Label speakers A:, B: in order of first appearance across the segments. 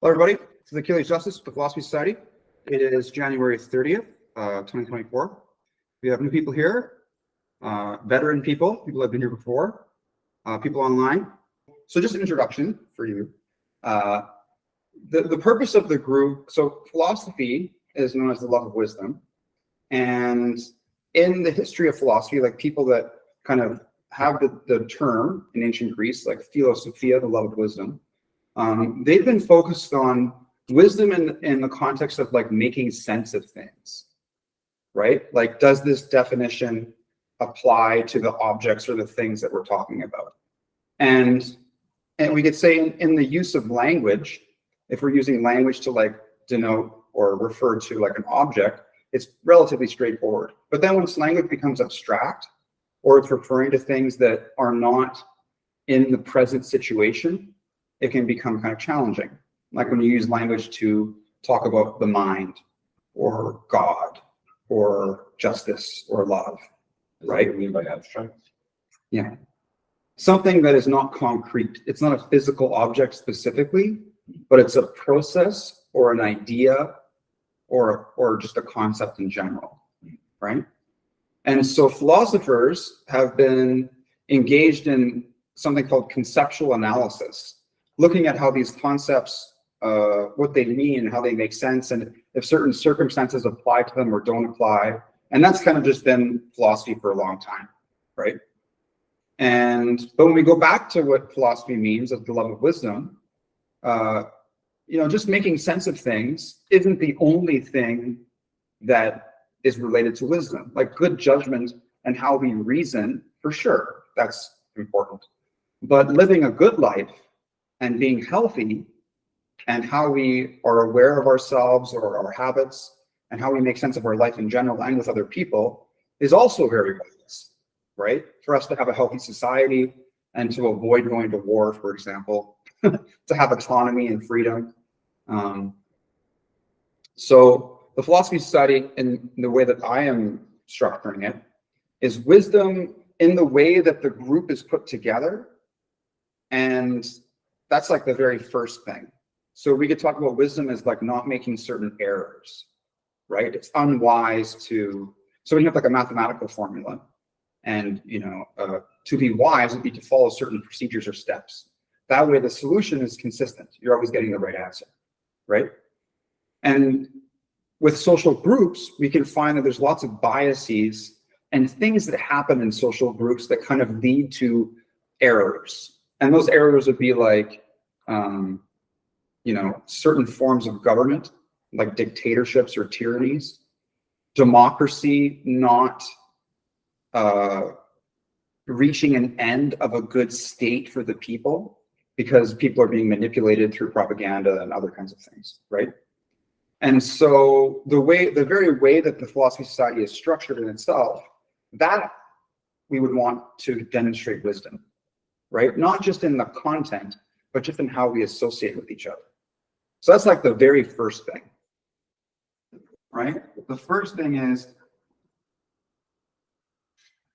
A: Hello, everybody. This is Achilles Justice, the Philosophy Society. It is January 30th, 2024. We have new people here, veteran people who have been here before, people online. So just an introduction for you. The purpose of the group, so philosophy is known as the love of wisdom. And in the history of philosophy, like people that kind of have the term in ancient Greece, like philosophia, the love of wisdom, they've been focused on wisdom in the context of like making sense of things, right? Like, does this definition apply to the objects or the things that we're talking about? And we could say in the use of language, if we're using language to like denote or refer to like an object, it's relatively straightforward. But then once language becomes abstract, or it's referring to things that are not in the present situation, it can become kind of challenging. Like when you use language to talk about the mind or God or justice or love, right?
B: What do you mean by abstract?
A: Yeah. Something that is not concrete. It's not a physical object specifically, but it's a process or an idea or just a concept in general, right? And so philosophers have been engaged in something called conceptual analysis, looking at how these concepts, what they mean, how they make sense, and if certain circumstances apply to them or don't apply. And that's kind of just been philosophy for a long time, right? But when we go back to what philosophy means as the love of wisdom, just making sense of things isn't the only thing that is related to wisdom. Like good judgment and how we reason, for sure, that's important. But living a good life and being healthy and how we are aware of ourselves or our habits and how we make sense of our life in general and with other people is also very wise, right? For us to have a healthy society and to avoid going to war, for example, to have autonomy and freedom. So the Philosophy Society, in the way that I am structuring it, is wisdom in the way that the group is put together. And that's like the very first thing. So we could talk about wisdom as like not making certain errors, right? It's unwise to, so when you have like a mathematical formula and, to be wise would be to follow certain procedures or steps. That way the solution is consistent. You're always getting the right answer, right? And with social groups, we can find that there's lots of biases and things that happen in social groups that kind of lead to errors. And those errors would be like, certain forms of government, like dictatorships or tyrannies, democracy not reaching an end of a good state for the people because people are being manipulated through propaganda and other kinds of things, right? And so the very way that the Philosophy Society is structured in itself, that we would want to demonstrate wisdom, right? Not just in the content, but just in how we associate with each other. So that's like the very first thing, right? The first thing is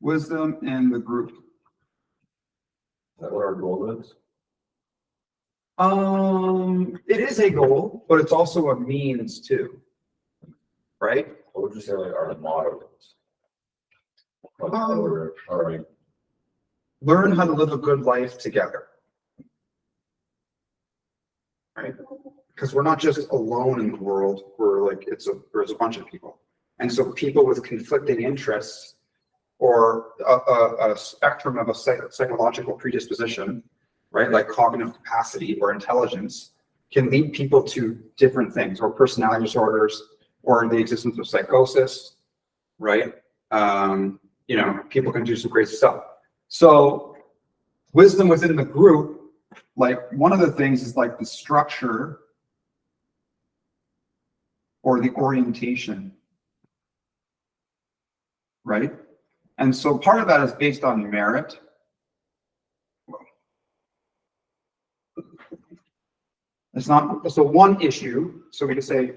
A: wisdom in the group.
B: Is that what our goal is?
A: It is a goal, but it's also a means too, right?
B: What would you say like our motto is?
A: Learn how to live a good life together, right? Because we're not just alone in the world. We're like there's a bunch of people, and so people with conflicting interests or a spectrum of a psychological predisposition, right, like cognitive capacity or intelligence, can lead people to different things, or personality disorders, or the existence of psychosis, right? People can do some crazy stuff. So wisdom within the group, like one of the things is like the structure or the orientation, right? And so part of that is based on merit. It's not, so one issue, so we can say,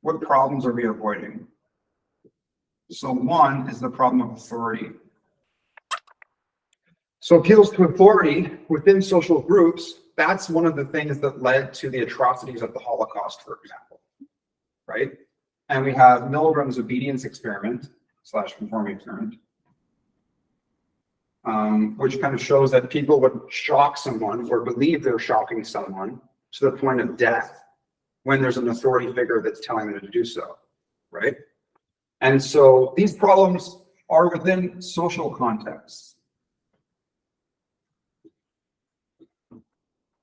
A: what problems are we avoiding? So one is the problem of authority. So appeals to authority within social groups that's one of the things that led to the atrocities of the Holocaust, for example, right? And we have Milgram's obedience experiment / conformity experiment, which kind of shows that people would shock someone or believe they're shocking someone to the point of death when there's an authority figure that's telling them to do so, right? And so these problems are within social contexts,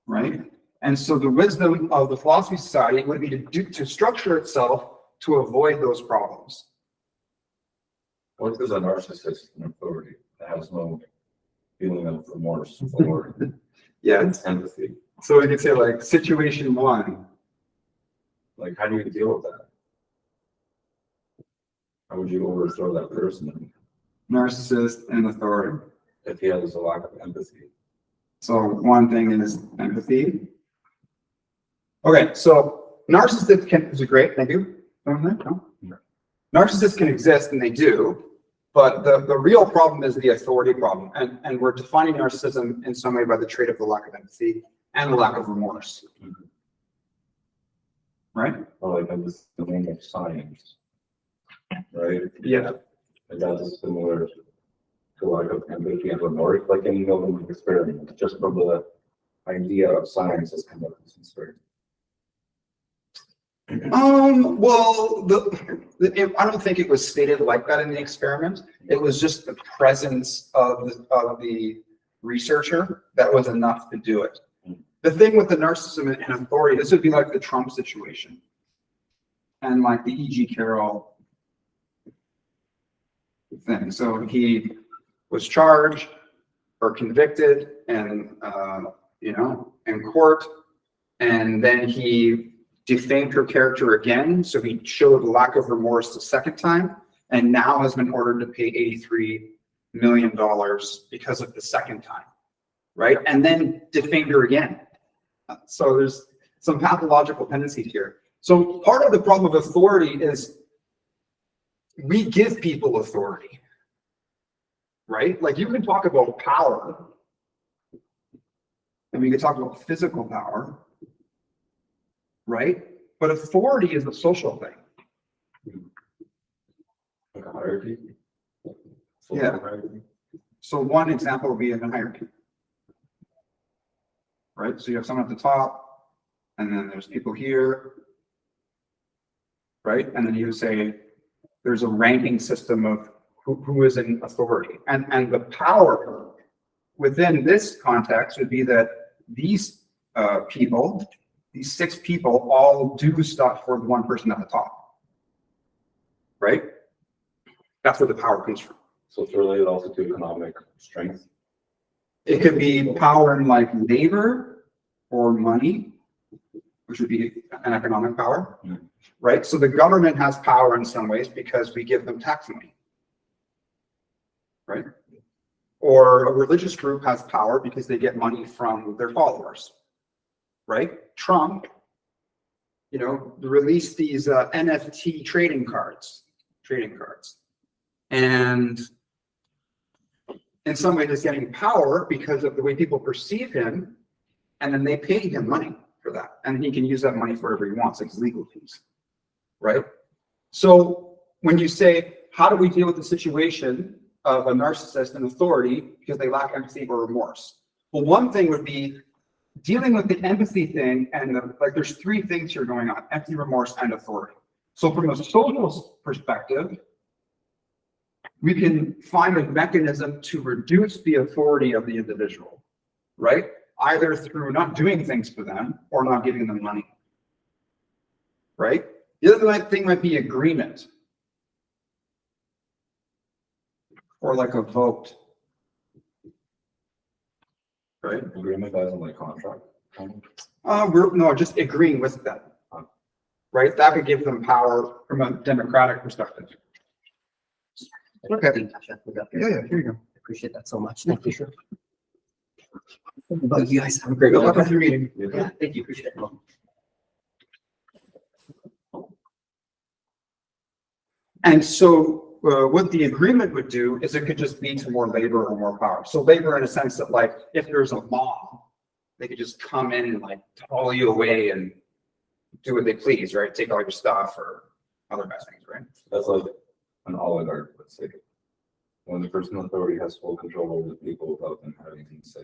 A: right? And so the wisdom of the philosophy society would be to structure itself to avoid those problems.
B: What if there's a narcissist in authority that has no feeling of remorse or empathy?
A: So we could say like situation one.
B: Like, how do you deal with that? How would you overthrow that person
A: Narcissist and authority.
B: if he has a lack of empathy?
A: So one thing is empathy. Okay, so narcissists is a great, thank you. No? Narcissists can exist and they do, but the real problem is the authority problem. And we're defining narcissism in some way by the trait of the lack of empathy and the lack of remorse. Right?
B: Or like in this the name of science, right?
A: Yeah.
B: And that's similar to lack of empathy and remorse, like any Milgram experiment, just from the idea of science as kind of this experiment.
A: Well, I don't think it was stated like that in the experiment. It was just the presence of the researcher that was enough to do it. The thing with the narcissism and authority, this would be like the Trump situation and like the E.G. Carroll thing. So he was charged or convicted and, in court, and then he defamed her character again. So he showed lack of remorse the second time, and now has been ordered to pay $83 million because of the second time, right? And then defamed her again. So there's some pathological tendencies here. So part of the problem of authority is we give people authority, right? Like you can talk about power, and we can talk about physical power, right? But authority is a social thing.
B: Like a hierarchy.
A: Yeah.
B: Hierarchy.
A: So one example would be in a hierarchy, right? So you have someone at the top, and then there's people here, right? And then you say there's a ranking system of who is in authority. And the power within this context would be that these people, these 6 people all do stuff for the one person at the top, right? That's where the power comes from.
B: So it's related also to economic strength.
A: It could be power in like labor or money, which would be an economic power, right? So the government has power in some ways because we give them tax money, right? Or a religious group has power because they get money from their followers, right? Trump, released these NFT trading cards. And in some way, he's getting power because of the way people perceive him, and then they pay him money for that. And he can use that money for whatever he wants, like his legal fees, right? So when you say, how do we deal with the situation of a narcissist and authority because they lack empathy or remorse? Well, one thing would be dealing with the empathy thing, and there's 3 things here going on: empathy, remorse, and authority. So from a social perspective, we can find a mechanism to reduce the authority of the individual, right? Either through not doing things for them or not giving them money, right? The other thing might be agreement, or like a vote, right?
B: Agreement as in like contract.
A: No, just agreeing with them, right? That could give them power from a democratic perspective. Okay. Yeah, here you go.
C: Appreciate that so much. Thank you. Sure. But you guys have a great
A: Good
C: one.
A: luck with your meeting.
C: Yeah, thank you. Appreciate it.
A: And so what the agreement would do is it could just lead to more labor or more power. So labor in a sense that like if there's a mob, they could just come in and like haul you away and do what they please, right? Take all your stuff or other bad things, right?
B: That's like an oligarch, let's say. When the person in authority has full control over the people without them having anything to say.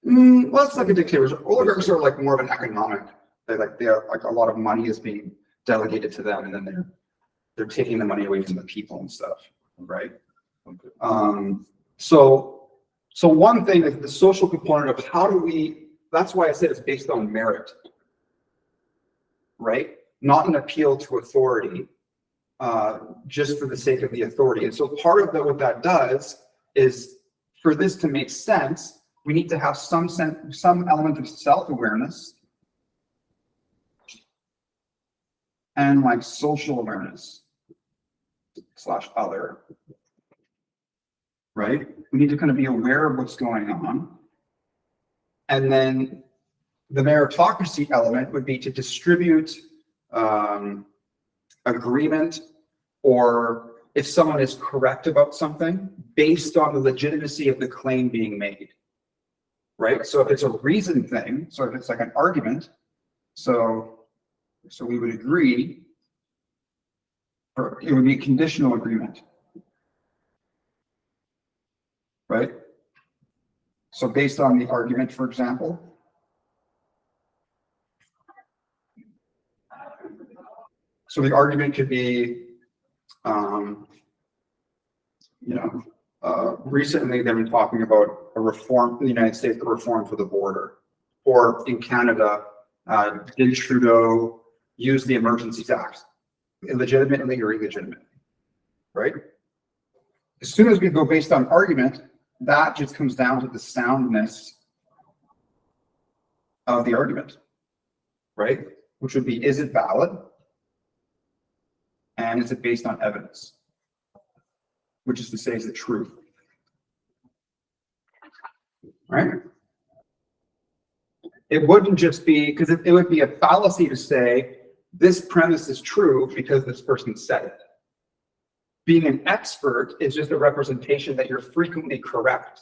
A: Well, it's like a dictatorship. Oligarchs are like more of an economic. They're like a lot of money is being delegated to them, and then they're taking the money away from the people and stuff, right?
B: Okay.
A: So one thing is the social component of how do we. That's why I said it's based on merit, right? Not an appeal to authority, just for the sake of the authority. And so part of what that does is, for this to make sense, we need to have some element of self-awareness and like social awareness / other, right? We need to kind of be aware of what's going on. And then the meritocracy element would be to distribute agreement, or if someone is correct about something based on the legitimacy of the claim being made, right? So if it's a reason thing, so if it's like an argument, so we would agree, or it would be a conditional agreement, right? So based on the argument, for example, so the argument could be, recently they've been talking about a reform in the United States, a reform for the border, or in Canada, did Trudeau use the Emergencies Act illegitimately or illegitimately, right? As soon as we go based on argument, that just comes down to the soundness of the argument, right? Which would be, is it valid? And is it based on evidence? Which is to say, is it true? Right? It wouldn't just be, because it would be a fallacy to say, this premise is true because this person said it. Being an expert is just a representation that you're frequently correct.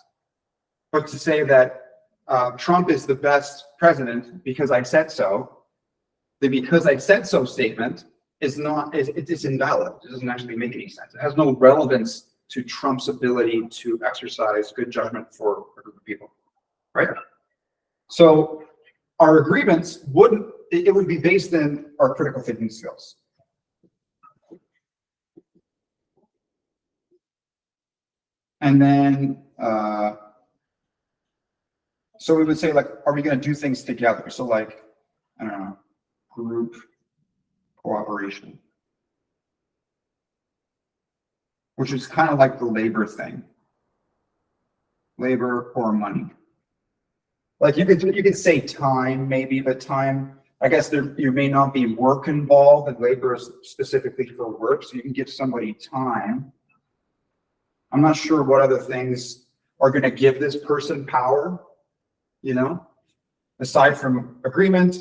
A: But to say that Trump is the best president because I said so, the because I said so statement is not, it's invalid. It doesn't actually make any sense. It has no relevance to Trump's ability to exercise good judgment for a group of people, right? So our agreements wouldn't, it would be based in our critical thinking skills. And then, so we would say, like, are we going to do things together? So like, I don't know, group cooperation, which is kind of like the labor thing, labor or money. Like you could say time maybe, but time, I guess there may not be work involved, and labor is specifically for work, so you can give somebody time. I'm not sure what other things are going to give this person power, you know, aside from agreement,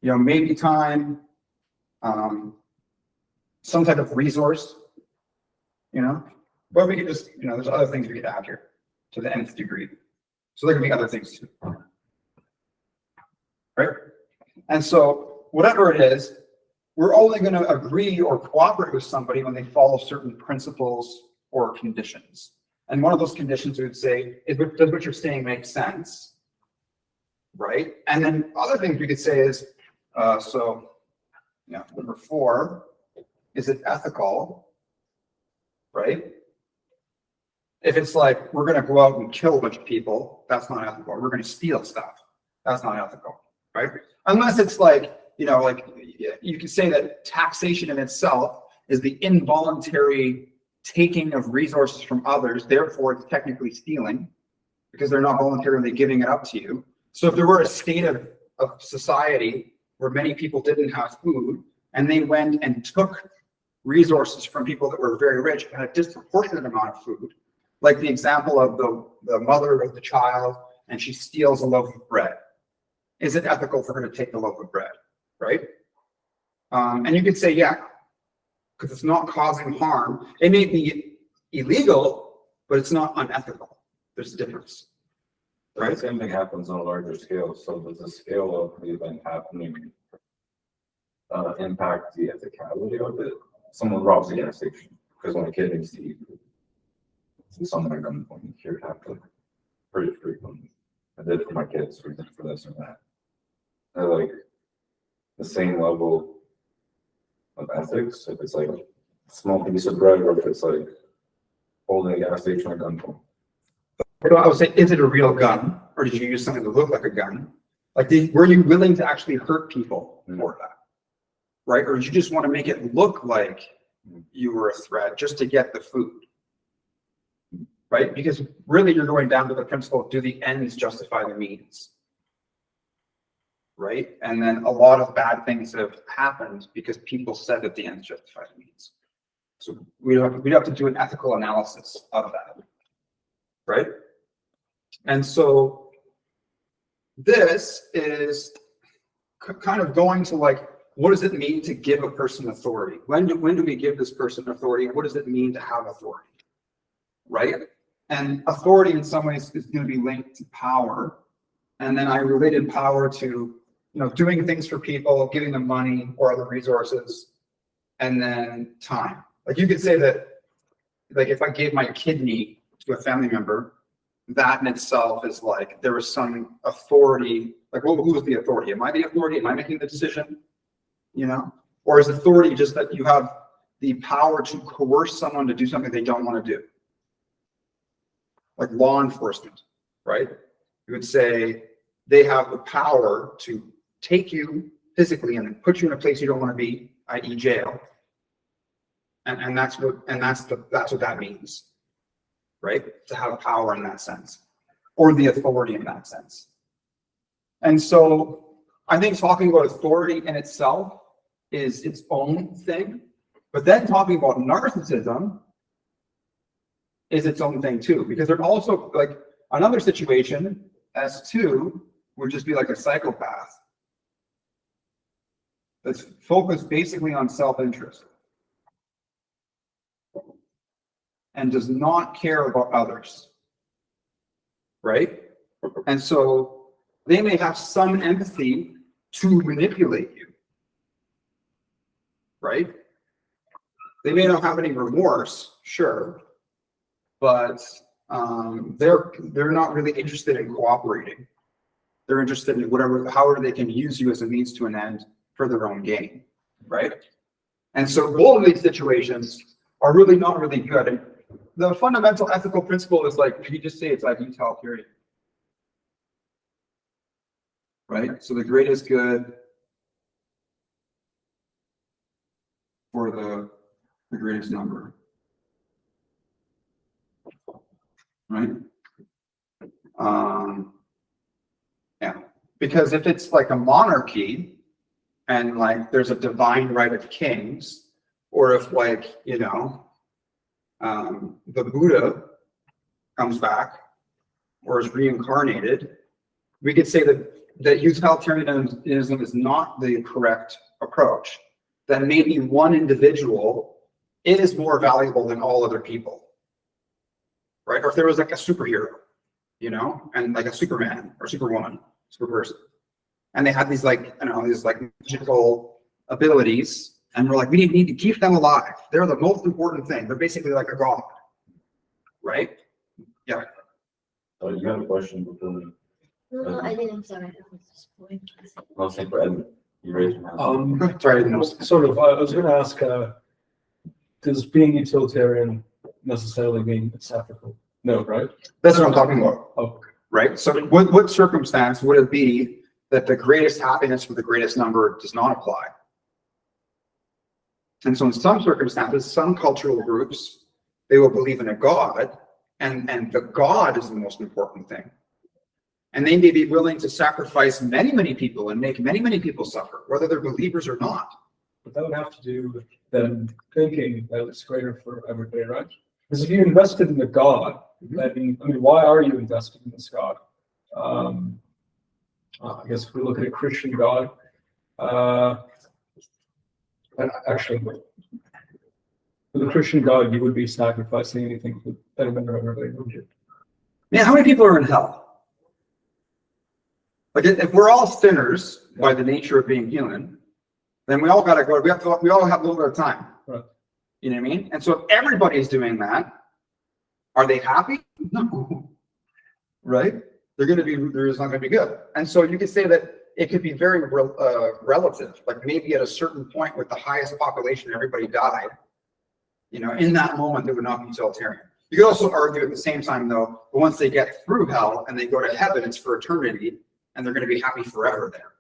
A: you know, maybe time, some type of resource, you know, but we could just, you know, there's other things we could add here to the nth degree. So there can be other things too, right? And so whatever it is, we're only going to agree or cooperate with somebody when they follow certain principles or conditions. And one of those conditions we would say is, does what you're saying make sense? Right? And then other things we could say is, number 4, is it ethical? Right? If it's like, we're going to go out and kill a bunch of people, that's not ethical. We're going to steal stuff. That's not ethical, right? Unless it's like, you know, like you could say that taxation in itself is the involuntary taking of resources from others, therefore it's technically stealing because they're not voluntarily giving it up to you. So if there were a state of society where many people didn't have food and they went and took resources from people that were very rich and had a disproportionate amount of food, like the example of the mother of the child, and she steals a loaf of bread. Is it ethical for her to take the loaf of bread, right? And you could say, yeah, because it's not causing harm. It may be illegal, but it's not unethical. There's a difference,
B: The same thing happens on a larger scale. So does the scale of the event happening impact the ethicality of it? Someone robs a gas station because when a kid needs to eat, someone at gunpoint here happen pretty frequently. I did it for my kids, we did it for this or that. They're like the same level of ethics if it's like a small piece of bread or if it's like holding a gas station at gunpoint.
A: So I would say, is it a real gun, or did you use something that looked like a gun? Like, were you willing to actually hurt people for that? Right? Or did you just want to make it look like you were a threat just to get the food? Right? Because really you're going down to the principle, do the ends justify the means? Right? And then a lot of bad things have happened because people said that the ends justify the means. So we'd have to do an ethical analysis of that. Right? And so this is kind of going to like, what does it mean to give a person authority? When do we give this person authority? What does it mean to have authority? Right? And authority in some ways is going to be linked to power. And then I related power to, doing things for people, giving them money or other resources, and then time. Like you could say that, like if I gave my kidney to a family member, that in itself is like, there was some authority, like who was the authority? Am I the authority? Am I making the decision? Or is authority just that you have the power to coerce someone to do something they don't want to do? Like law enforcement, right? You would say they have the power to take you physically and put you in a place you don't want to be, i.e. jail. And that's what that means, right? To have power in that sense, or the authority in that sense. And so I think talking about authority in itself is its own thing, but then talking about narcissism is its own thing too, because there's also like another situation as two would just be like a psychopath that's focused basically on self-interest and does not care about others, right? And so they may have some empathy to manipulate you, right? They may not have any remorse, sure, but they're not really interested in cooperating. They're interested in however they can use you as a means to an end for their own gain, right? And so both of these situations are really not really good. And the fundamental ethical principle is like, you just say it's like utilitarian, right? So the greatest good for the greatest number, right? Yeah, because if it's like a monarchy and like there's a divine right of kings, or if like, the Buddha comes back or is reincarnated, we could say that utilitarianism is not the correct approach. That maybe one individual is more valuable than all other people, right? Or if there was like a superhero, and like a Superman or Superwoman, Superperson, and they had these like, these like magical abilities, and we're like, we need to keep them alive. They're the most important thing. They're basically like a god, right? Yeah.
B: You have a question before?
D: No, I didn't, sorry. I was just going.
B: I'll say for Edmund. You raised your hand.
A: Sorry, I didn't know.
E: Sort of, I was going to ask, does being utilitarian necessarily mean it's ethical? No, right?
A: That's what I'm talking about,
E: Oh,
A: right? So what circumstance would it be that the greatest happiness for the greatest number does not apply? And so in some circumstances, some cultural groups, they will believe in a god, and the god is the most important thing. And they may be willing to sacrifice many, many people and make many, many people suffer, whether they're believers or not.
E: but that would have to do with them thinking that it's greater for everybody, right? Because if you invested in the God, why are you invested in this God? I guess if we look at a Christian God, actually, with a Christian God, you would be sacrificing anything for the betterment of everybody, wouldn't you?
A: Man, how many people are in hell? Like if we're all sinners by the nature of being human, then we all gotta go, we all have a little bit of time.
E: Right.
A: You know what I mean? And so if everybody's doing that, are they happy? No. Right? They're not gonna be good. And so you could say that it could be very relative, like maybe at a certain point with the highest population, everybody died. You know, in that moment, it would not be utilitarian. You could also argue at the same time, though, but once they get through hell and they go to heaven, it's for eternity, and they're going to be happy forever there,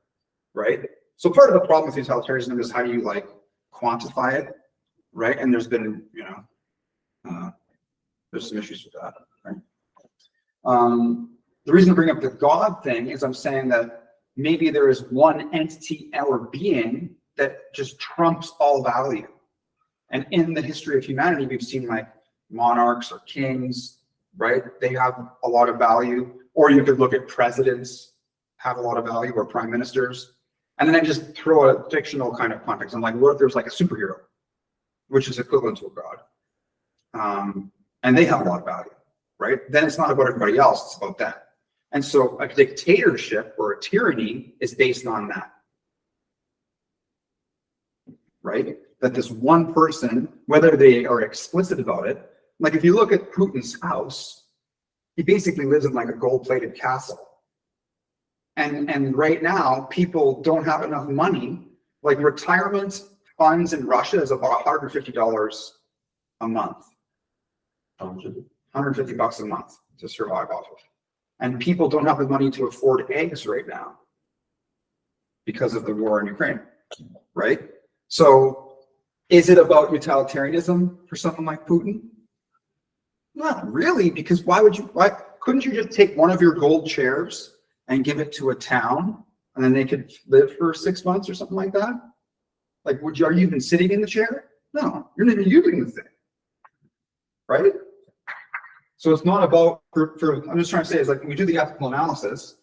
A: right? So part of the problem with utilitarianism is how do you like quantify it, right? And there's been, you know, there's some issues with that, right? The reason I bring up the God thing is I'm saying that maybe there is one entity or being that just trumps all value. And in the history of humanity, we've seen like monarchs or kings, right? They have a lot of value. Or you could look at presidents have a lot of value, or prime ministers. And then I just throw a fictional kind of context. I'm like, what if there's like a superhero, which is equivalent to a god? And they have a lot of value, right? Then it's not about everybody else, it's about them. And so a dictatorship or a tyranny is based on that, right? That this one person, whether they are explicit about it, like if you look at Putin's house, he basically lives in like a gold-plated castle. And right now, people don't have enough money. Like retirement funds in Russia is about $150 a month. $150 a month to survive off of. And people don't have the money to afford eggs right now because of the war in Ukraine, right? So is it about utilitarianism for someone like Putin? Not really, because why couldn't you just take one of your gold chairs and give it to a town and then they could live for 6 months or something like that? Like, are you even sitting in the chair? No, you're not even using the thing, right? So it's not about, I'm just trying to say is like, when we do the ethical analysis,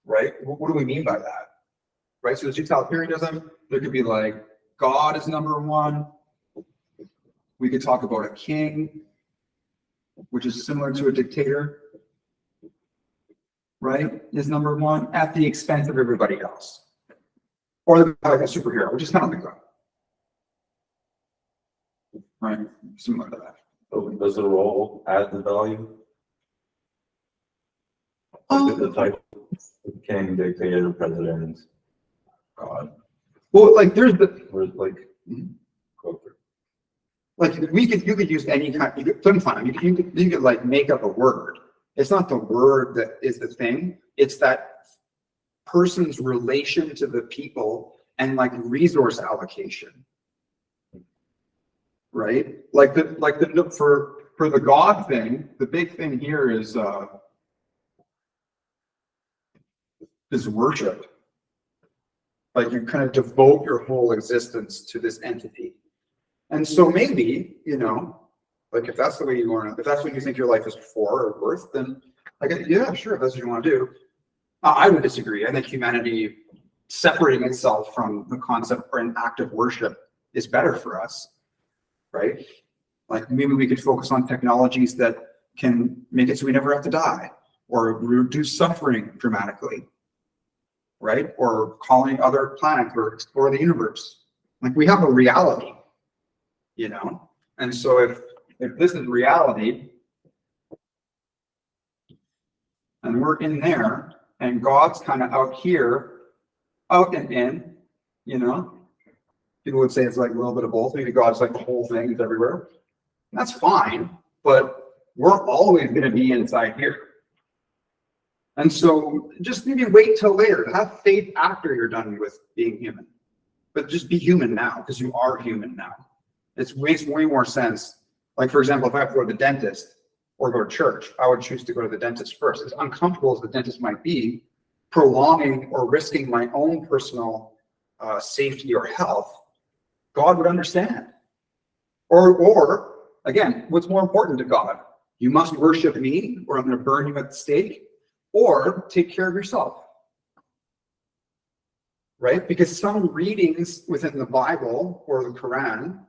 A: right? What do we mean by that? Right? So there's utilitarianism, there could be like, God is number one. We could talk about a king, which is similar to a dictator, right? Is number one at the expense of everybody else. Or like a superhero, which is kind of like God. Right? Similar to that.
B: So does the role add the value? The title, king, dictator, president, God.
A: Well, like there's the
B: Or like,
A: like you could use any kind. You could like make up a word. It's not the word that is the thing. It's that person's relation to the people and like resource allocation. Right? Like for the God thing, the big thing here is worship. Like you kind of devote your whole existence to this entity. And so maybe, you know, like if that's the way you want to, if that's what you think your life is for or worth, then I guess, yeah, sure, if that's what you want to do. I would disagree. I think humanity separating itself from the concept or an act of worship is better for us, right? Like maybe we could focus on technologies that can make it so we never have to die or reduce suffering dramatically, right? Or calling other planets or explore the universe. Like we have a reality, you know? And so if this is reality and we're in there and God's kind of out here, out and in, you know, people would say it's like a little bit of both. Maybe God's like the whole thing is everywhere. That's fine, but we're always going to be inside here. And so just maybe wait till later. Have faith after you're done with being human. But just be human now, because you are human now. It makes way more sense. Like, for example, if I have to go to the dentist or go to church, I would choose to go to the dentist first. As uncomfortable as the dentist might be, prolonging or risking my own personal safety or health, God would understand. Or again, what's more important to God? You must worship me, or I'm going to burn you at the stake, or take care of yourself. Right? Because some readings within the Bible or the Quran,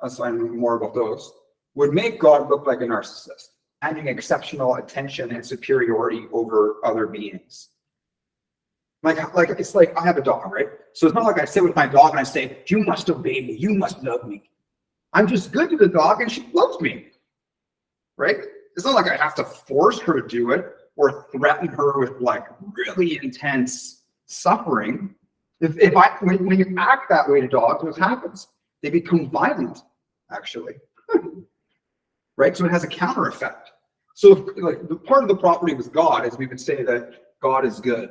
A: as I know more about those, would make God look like a narcissist, having exceptional attention and superiority over other beings. Like it's like I have a dog, right? So it's not like I sit with my dog and I say, you must obey me, you must love me. I'm just good to the dog and she loves me, right? It's not like I have to force her to do it or threaten her with like really intense suffering. When you act that way to dogs, what happens? They become violent, actually, right? So it has a counter effect. So like the part of the property with God is we would say that God is good.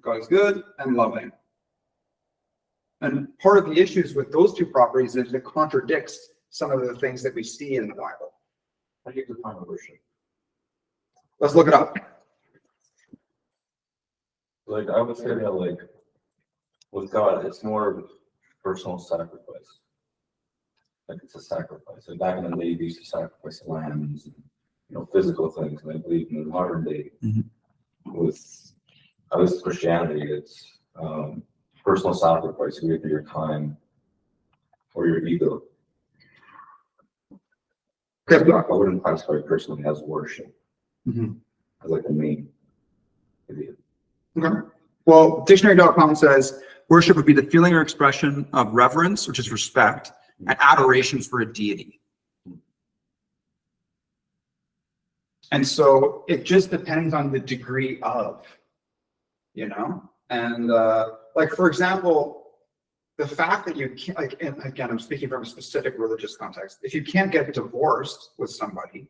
A: God is good and loving. And part of the issues with those two properties is it contradicts some of the things that we see in the Bible.
B: How do you define worship?
A: Let's look it up.
B: Like, I would say that, like, with God, it's more of a personal sacrifice. Like, it's a sacrifice. Like, back in the day, they used to sacrifice lambs and, physical things. And I believe in the modern day, with at least Christianity, it's personal sacrifice, either your time or your ego. I wouldn't classify it personally as worship. As like the main idea.
A: Okay. Well, dictionary.com says worship would be the feeling or expression of reverence, which is respect, and adoration for a deity. And so it just depends on the degree of, and like, for example, the fact that you can't, like, and again, I'm speaking from a specific religious context. If you can't get divorced with somebody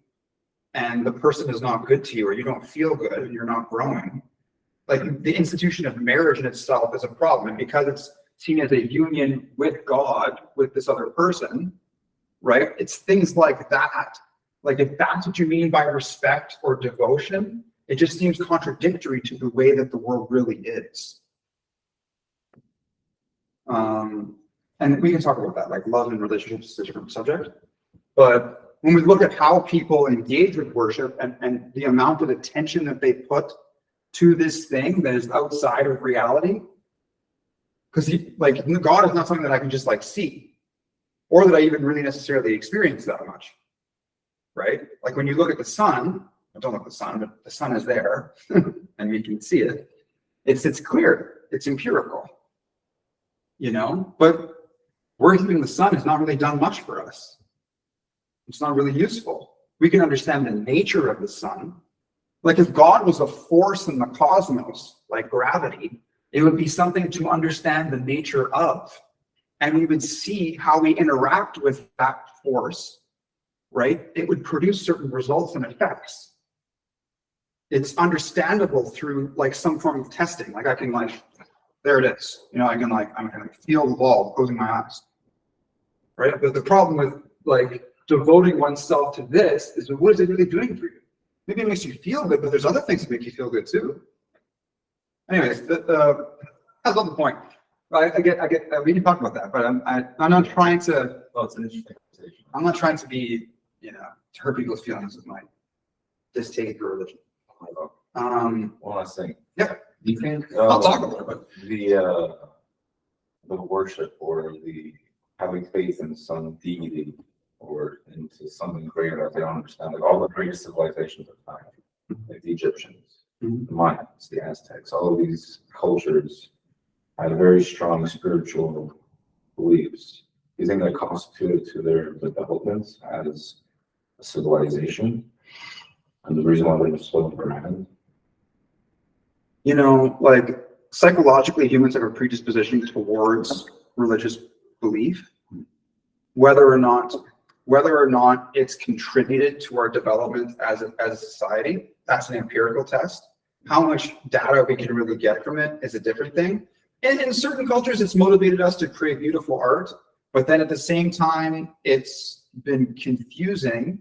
A: and the person is not good to you, or you don't feel good and you're not growing, like the institution of marriage in itself is a problem. And because it's seen as a union with God, with this other person, right? It's things like that. Like if that's what you mean by respect or devotion, it just seems contradictory to the way that the world really is. And we can talk about that, like love and relationships is a different subject. But when we look at how people engage with worship and the amount of attention that they put to this thing that is outside of reality, because like God is not something that I can just like see, or that I even really necessarily experience that much, right? Like when you look at the sun, don't look at the sun, but the sun is there and we can see it. It's clear, it's empirical, but worshiping the sun has not really done much for us. It's not really useful. We can understand the nature of the sun. Like if God was a force in the cosmos, like gravity, it would be something to understand the nature of. And we would see how we interact with that force, right? It would produce certain results and effects. It's understandable through like some form of testing. Like I can like, there it is. I'm gonna feel the ball closing my eyes, right? But the problem with like devoting oneself to this is, what is it really doing for you? Maybe it makes you feel good, but there's other things that make you feel good too. Anyways, that's not the point. I get. We can talk about that, but I'm not trying to.
B: Well, it's an interesting conversation.
A: I'm not trying to be, to hurt people's feelings with my distaste for religion.
B: One last thing.
A: Yeah.
B: Do you think
A: I'll talk about it, but
B: the worship or the having faith in some deity or into something greater that they don't understand, like all the greatest civilizations of time, like the Egyptians, the Mayans, the Aztecs, all of these cultures had very strong spiritual beliefs. Do you think that constituted to their development as a civilization? And the reason why they're so important?
A: like psychologically, humans have a predisposition towards religious belief, whether or not it's contributed to our development as a society. That's an empirical test. How much data we can really get from it is a different thing. And in certain cultures, it's motivated us to create beautiful art, but then at the same time, it's been confusing,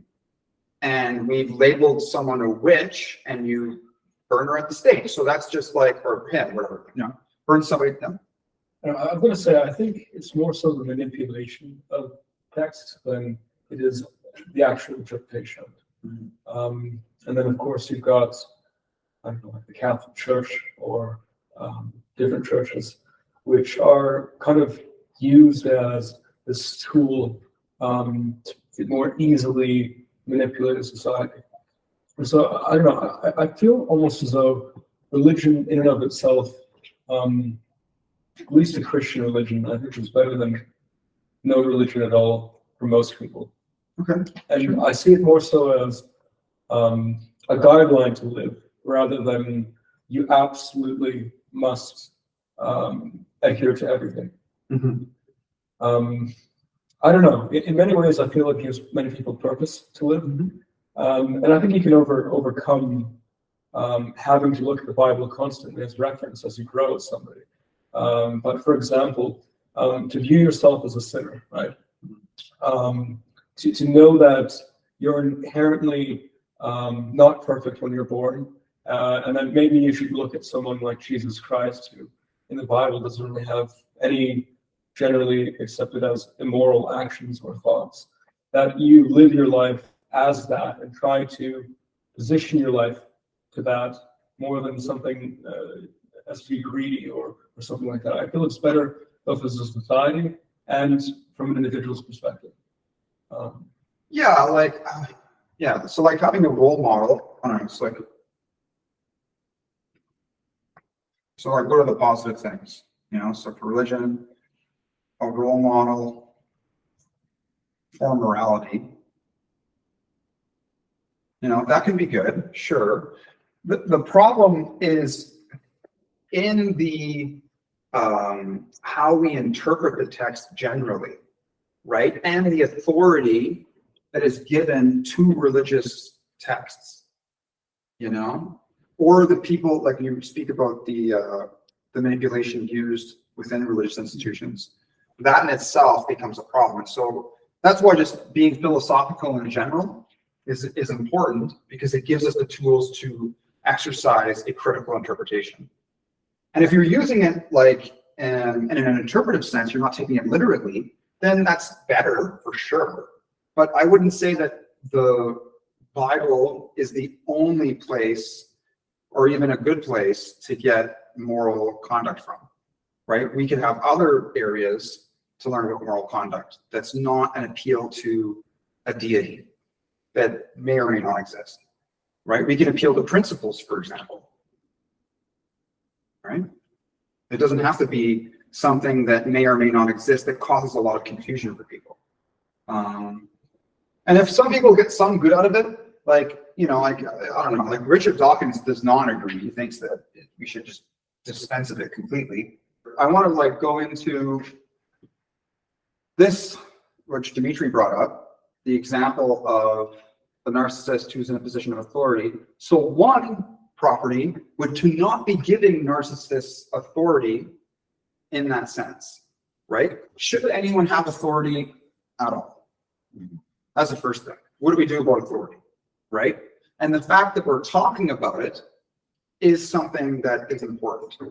A: and we've labeled someone a witch, and you burn her at the stake. So that's just like, or him, whatever, burn somebody. No.
E: I'm going to say, I think it's more so the manipulation of text than it is the actual interpretation. And then, of course, you've got, I don't know, like the Catholic Church or different churches, which are kind of used as this tool to more easily manipulate a society. And so, I don't know, I feel almost as though religion in and of itself at least a Christian religion, I think is better than no religion at all for most people.
A: Okay.
E: And I see it more so as a guideline to live rather than you absolutely must adhere to everything. I don't know. In many ways, I feel it gives many people purpose to live. And I think you can overcome having to look at the Bible constantly as reference as you grow as somebody. But for example, to view yourself as a sinner, right? To know that you're inherently not perfect when you're born, and then maybe you should look at someone like Jesus Christ, who in the Bible doesn't really have any generally accepted as immoral actions or thoughts, that you live your life as that and try to position your life to that more than something as to be greedy or something like that. I feel it's better both as a society and from an individual's perspective.
A: Yeah, like, so like having a role model, I don't know, it's like, so like, what are the positive things? You know, so for religion, a role model, for morality, you know, that can be good, sure. The problem is in the how we interpret the text generally, right? And the authority that is given to religious texts, you know, or the people, like you speak about the manipulation used within religious institutions, that in itself becomes a problem. So that's why just being philosophical in general is important, because it gives us the tools to exercise a critical interpretation. And if you're using it like in an interpretive sense, you're not taking it literally, then that's better for sure. But I wouldn't say that the Bible is the only place or even a good place to get moral conduct from, right? We can have other areas to learn about moral conduct that's not an appeal to a deity that may or may not exist, right? We can appeal to principles, for example, right? It doesn't have to be something that may or may not exist that causes a lot of confusion for people. And if some people get some good out of it, like, you know, like, I don't know, like Richard Dawkins does not agree. He thinks that we should just dispense of it completely. I want to like go into this, which Dimitri brought up, the example of the narcissist who's in a position of authority. So one property would to not be giving narcissists authority in that sense, right? Should anyone have authority at all? That's the first thing. What do we do about authority, right? And the fact that we're talking about it is something that is important.
B: I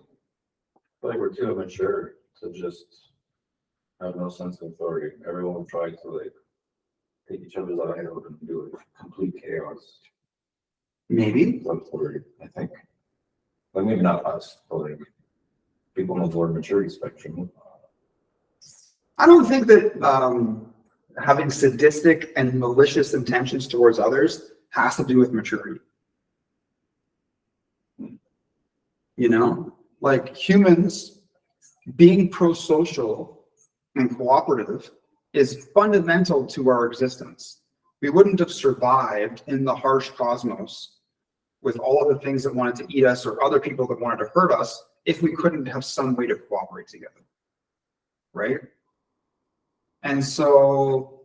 B: feel like we're too immature to just have no sense of authority. Everyone tried to like take each other's eye out and do it. Complete chaos.
A: Maybe.
B: With authority, I think. Like maybe not us, but like people on the word maturity spectrum.
A: I don't think that having sadistic and malicious intentions towards others has to do with maturity. You know, like humans being pro-social and cooperative is fundamental to our existence. We wouldn't have survived in the harsh cosmos with all of the things that wanted to eat us or other people that wanted to hurt us if we couldn't have some way to cooperate together, right? And so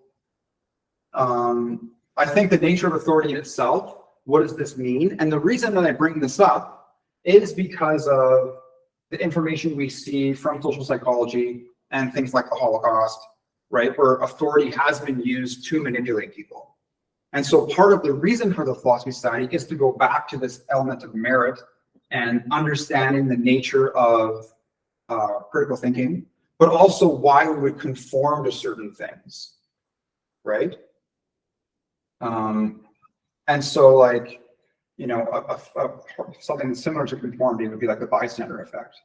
A: I think the nature of authority in itself, what does this mean? And the reason that I bring this up is because of the information we see from social psychology and things like the Holocaust, right? Where authority has been used to manipulate people. And so part of the reason for the Philosophy Society is to go back to this element of merit and understanding the nature of critical thinking, but also why we would conform to certain things, right? And so like, you know, something similar to conformity would be like the bystander effect.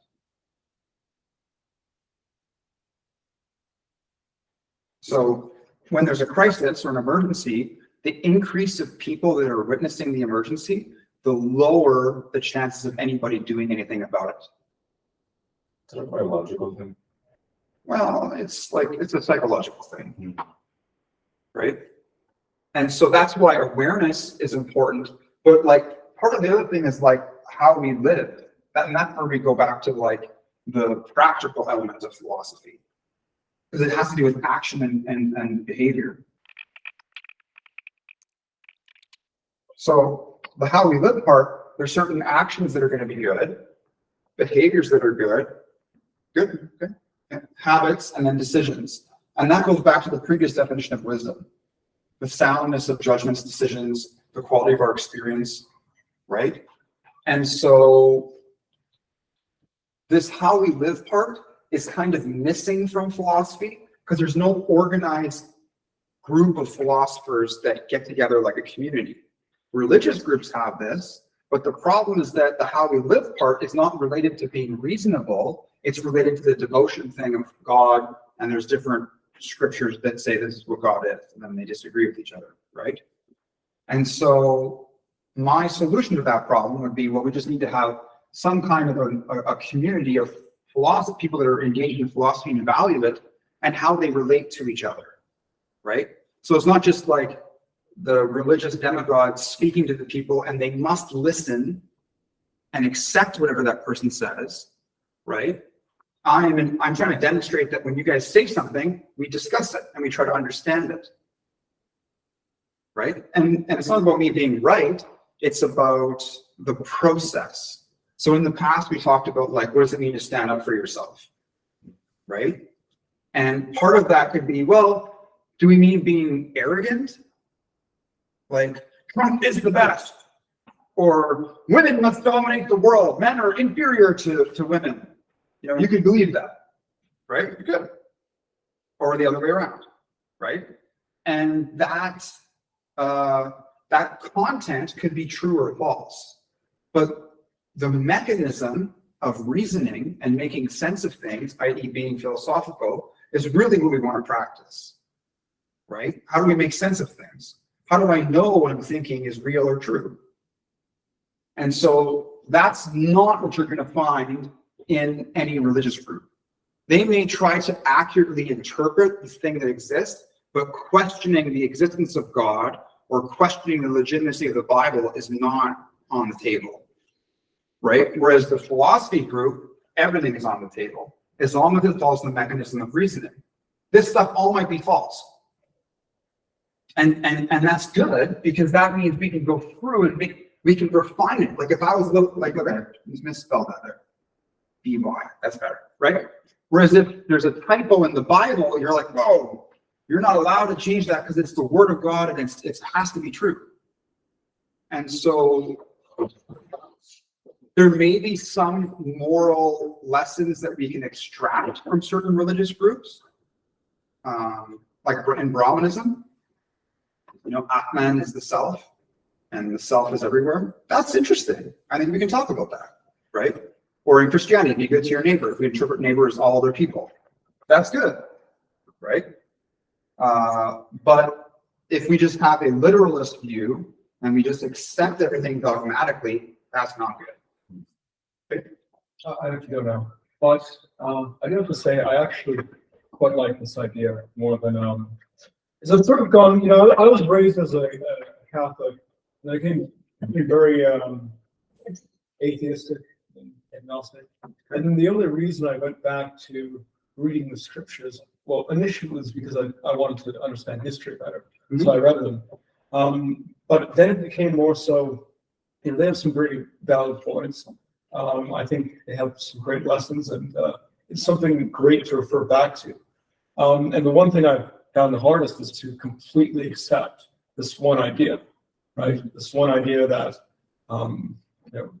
A: So when there's a crisis or an emergency, the increase of people that are witnessing the emergency, the lower the chances of anybody doing anything about it.
B: It's a biological thing.
A: Well, it's a psychological thing, right? And so that's why awareness is important. But like part of the other thing is like how we live. And that's where we go back to like the practical elements of philosophy. Because it has to do with action and behavior. So the how we live part, there's certain actions that are going to be good, behaviors that are good, habits, and then decisions. And that goes back to the previous definition of wisdom. The soundness of judgments, decisions, the quality of our experience, right? And so this how we live part is kind of missing from philosophy because there's no organized group of philosophers that get together like a community. Religious groups have this, but the problem is that the how we live part is not related to being reasonable. It's related to the devotion thing of God, and there's different scriptures that say this is what God is, and then they disagree with each other, right? And so my solution to that problem would be, well, we just need to have some kind of a community of philosophy, people that are engaged in philosophy and value it, and how they relate to each other, right? So it's not just like the religious demagogues speaking to the people and they must listen and accept whatever that person says, right? I'm trying to demonstrate that when you guys say something, we discuss it and we try to understand it, right? And it's not about me being right, it's about the process. So in the past, we talked about like, what does it mean to stand up for yourself, right? And part of that could be, well, do we mean being arrogant? Like, Trump is the best. Or women must dominate the world. Men are inferior to women. You know, you could believe that, right? You could. Or the other way around, right? And that content could be true or false. But the mechanism of reasoning and making sense of things, i.e. being philosophical, is really what we want to practice, right? How do we make sense of things? How do I know what I'm thinking is real or true? And so that's not what you're going to find in any religious group. They may try to accurately interpret this thing that exists, but questioning the existence of God or questioning the legitimacy of the Bible is not on the table, right? Whereas the philosophy group, everything is on the table, as long as it follows the mechanism of reasoning. This stuff all might be false. And that's good, because that means we can go through and we can refine it. Like if I was like, okay, just misspelled that there. B-Y, that's better, right? Whereas if there's a typo in the Bible, you're like, whoa, you're not allowed to change that because it's the word of God and it has to be true. And so there may be some moral lessons that we can extract from certain religious groups, like in Brahmanism. You know, Atman is the self, and the self is everywhere. That's interesting. I think we can talk about that, right? Or in Christianity, be good to your neighbor. If we interpret neighbor as all other people, that's good, right? But if we just have a literalist view and we just accept everything dogmatically, that's not good.
E: I have to go now, but I do have to say I actually quite like this idea more than is I've sort of gone. You know, I was raised as a Catholic, and I became very atheistic and agnostic. And then the only reason I went back to reading the scriptures, well, initially was because I wanted to understand history better, so I read them. But then it became more so. You know, they have some very valid points. I think they have some great lessons, and it's something great to refer back to. And the one thing I've found the hardest is to completely accept this one idea, right? This one idea that, you know,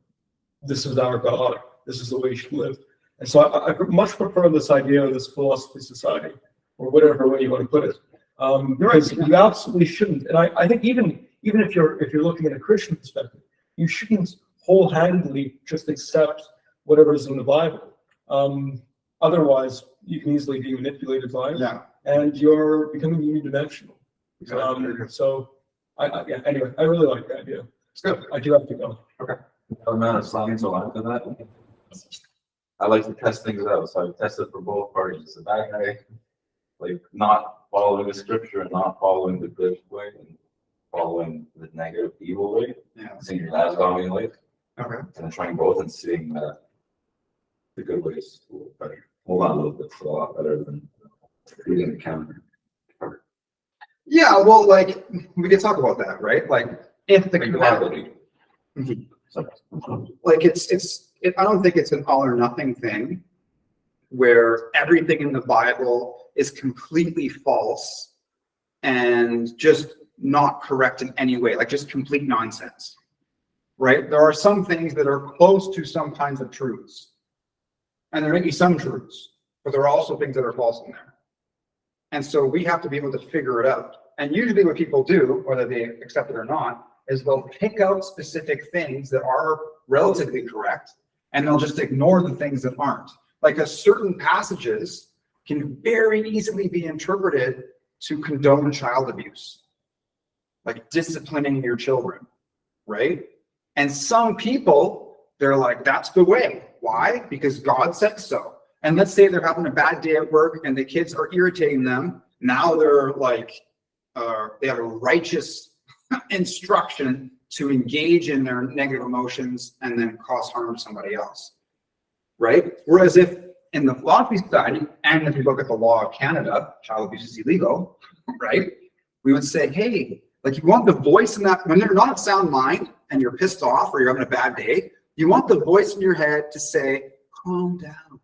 E: this is our God, this is the way we should live. And so I much prefer this idea of this philosophy society, or whatever way you want to put it. Because you absolutely shouldn't. And I think even if you're looking at a Christian perspective, you shouldn't wholeheartedly just accept whatever is in the Bible. Otherwise, you can easily be manipulated by it, and you're becoming unidimensional. So, yeah, anyway, I really like the idea.
A: It's good.
E: I do have to go.
B: The amount of science will add to that. I like to test things out, so I've tested for both parties. The bad guy, like not following the scripture and not following the good way and following the negative, evil way,
A: Yeah.
B: seeing your dad's God in life,
A: Okay.
B: and then trying both and seeing that the good way is a little better. Well, not a little bit, but a lot better than reading the counter.
A: Yeah, well, like, we could talk about that, right? Like, if the
B: Gladly.
A: Mhm.
B: So,
A: like I don't think it's an all or nothing thing where everything in the Bible is completely false and just not correct in any way, like just complete nonsense, right? There are some things that are close to some kinds of truths, and there may be some truths, but there are also things that are false in there. And so we have to be able to figure it out. And usually what people do, whether they accept it or not, is they'll pick out specific things that are relatively correct, and they'll just ignore the things that aren't. Like a certain passages can very easily be interpreted to condone child abuse, like disciplining your children, right? And some people, they're like, that's the way. Why? Because God said so. And let's say they're having a bad day at work and the kids are irritating them. Now they're like, they have a righteous instruction to engage in their negative emotions and then cause harm to somebody else, right? Whereas if in the philosophy side, and if you look at the law of Canada, child abuse is illegal, right? We would say, hey, like you want the voice in that, when they're not of sound mind and you're pissed off or you're having a bad day, you want the voice in your head to say, calm down.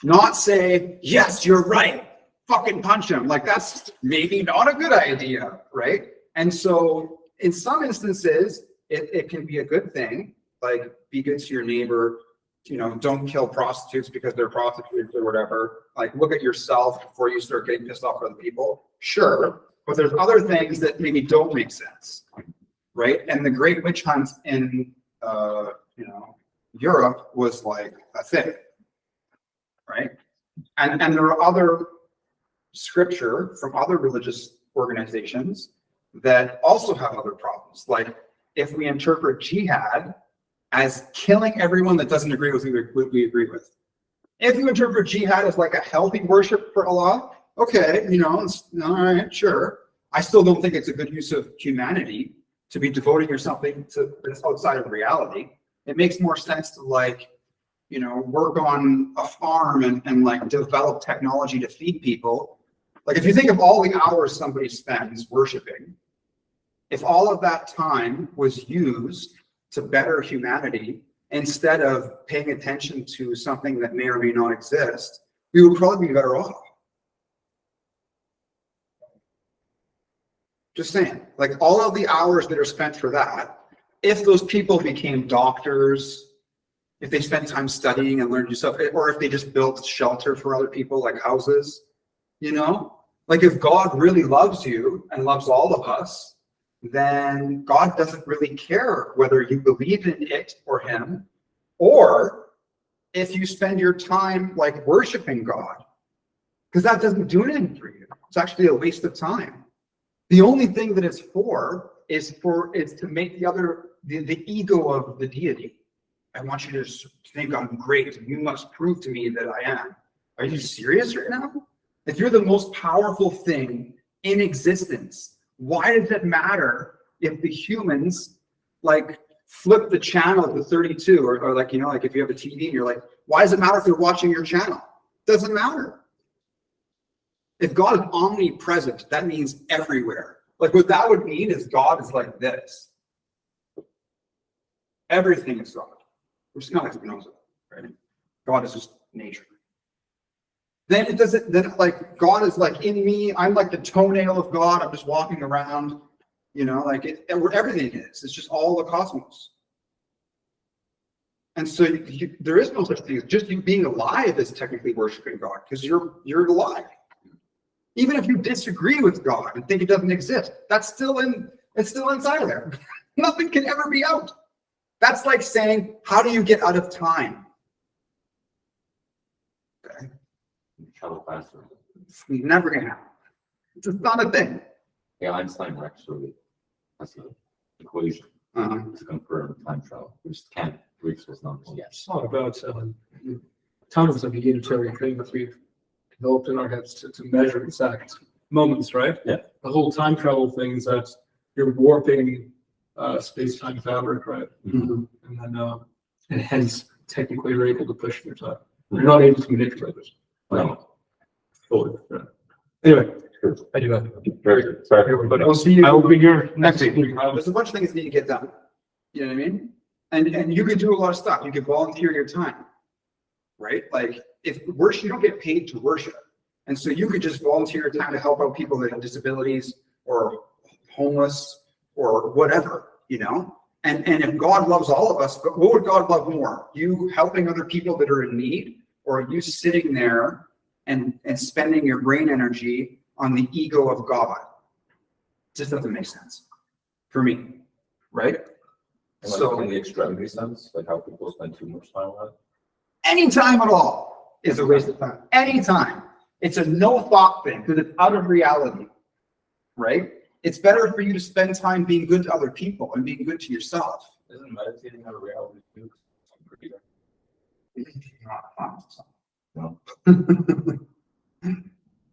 A: Not say, yes, you're right, fucking punch him. Like that's maybe not a good idea, right? And so in some instances, it can be a good thing, like be good to your neighbor, you know, don't kill prostitutes because they're prostitutes or whatever. Like look at yourself before you start getting pissed off at other people. Sure, but there's other things that maybe don't make sense, right? And the Great Witch Hunt in, Europe was like a thing, right? And there are other scripture from other religious organizations that also have other problems. Like if we interpret jihad as killing everyone that doesn't agree with what we agree with. If you interpret jihad as like a healthy worship for Allah, okay, it's all right, sure. I still don't think it's a good use of humanity to be devoting yourself to this outside of reality. It makes more sense to work on a farm and like develop technology to feed people. Like if you think of all the hours somebody spends worshiping, if all of that time was used to better humanity instead of paying attention to something that may or may not exist, we would probably be better off. Just saying, like all of the hours that are spent for that, if those people became doctors, if they spent time studying and learned stuff, or if they just built shelter for other people, like houses, like if God really loves you and loves all of us, then God doesn't really care whether you believe in it or him, or if you spend your time like worshiping God, because that doesn't do anything for you. It's actually a waste of time. The only thing that it's for is to make the ego of the deity. I want you to think I'm great. You must prove to me that I am. Are you serious right now? If you're the most powerful thing in existence, why does it matter if the humans like flip the channel to 32 or like, like if you have a TV and you're like, why does it matter if they're watching your channel? Doesn't matter. If God is omnipresent, that means everywhere. Like what that would mean is God is like this. Everything is God, which is not like right? God is just nature. Then like God is like in me. I'm like the toenail of God. I'm just walking around, like where everything is. It's just all the cosmos. And so there is no such thing as just you being alive is technically worshiping God because you're alive. Even if you disagree with God and think it doesn't exist, it's still inside of there. Nothing can ever be out. That's like saying, how do you get out of time? Okay.
B: Travel faster.
A: It's never gonna happen. It's just not a thing.
B: Yeah, Einstein actually has an equation to confirm time travel. We just can't weeks was not.
C: Yes.
E: Thought about, time was like a unitary thing that we've developed in our heads to measure exact moments, right?
B: Yeah.
E: The whole time travel thing is that you're warping space-time fabric, right?
A: Mhm.
E: And then, and hence technically you're able to push your time. You're not able to manipulate it.
B: No.
E: Fully. Yeah. Anyway, I do have.
B: Very good. Sorry.
E: Everybody
A: We'll
E: else.
A: see you
E: I will be here
A: next
E: next
A: week.
E: week.
A: There's a bunch of things that need to get done. You know what I mean? And you could do a lot of stuff. You could volunteer your time, right? Like if worship, you don't get paid to worship. And so you could just volunteer your time to help out people that have disabilities or homeless or whatever, you know? And if God loves all of us, but what would God love more? You helping other people that are in need, or you sitting there and spending your brain energy on the ego of God? Just doesn't make sense for me, right?
B: And like
A: So
B: in the extremity sense, like how people spend too much time on it.
A: any time at all is a waste of time. Anytime. It's a no thought thing because it's out of reality, right? It's better for you to spend time being good to other people and being good to yourself.
B: Isn't meditating out of reality too? No.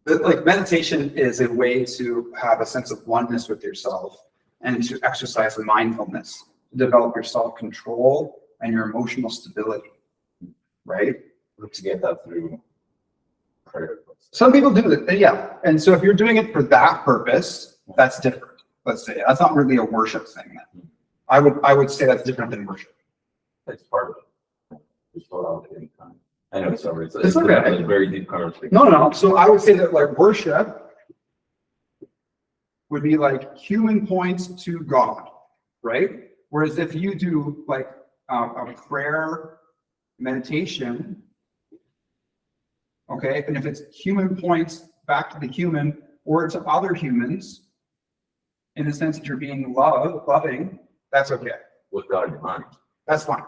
A: But like meditation is a way to have a sense of oneness with yourself and to exercise mindfulness, develop your self-control and your emotional stability, right?
B: To get that through prayer.
A: Some people do it, yeah. And so if you're doing it for that purpose, that's different. Let's say that's not really a worship thing. Then I would say that's different than worship.
B: It's part of it. Just throw it out at any time. I know it's already,
A: It's okay.
B: a very deep conversation.
A: No. So I would say that like worship would be like human points to God, right? Whereas if you do like a prayer meditation, okay, and if it's human points back to the human or to other humans, in the sense that you're being loving, that's okay.
B: With God in mind.
A: That's fine.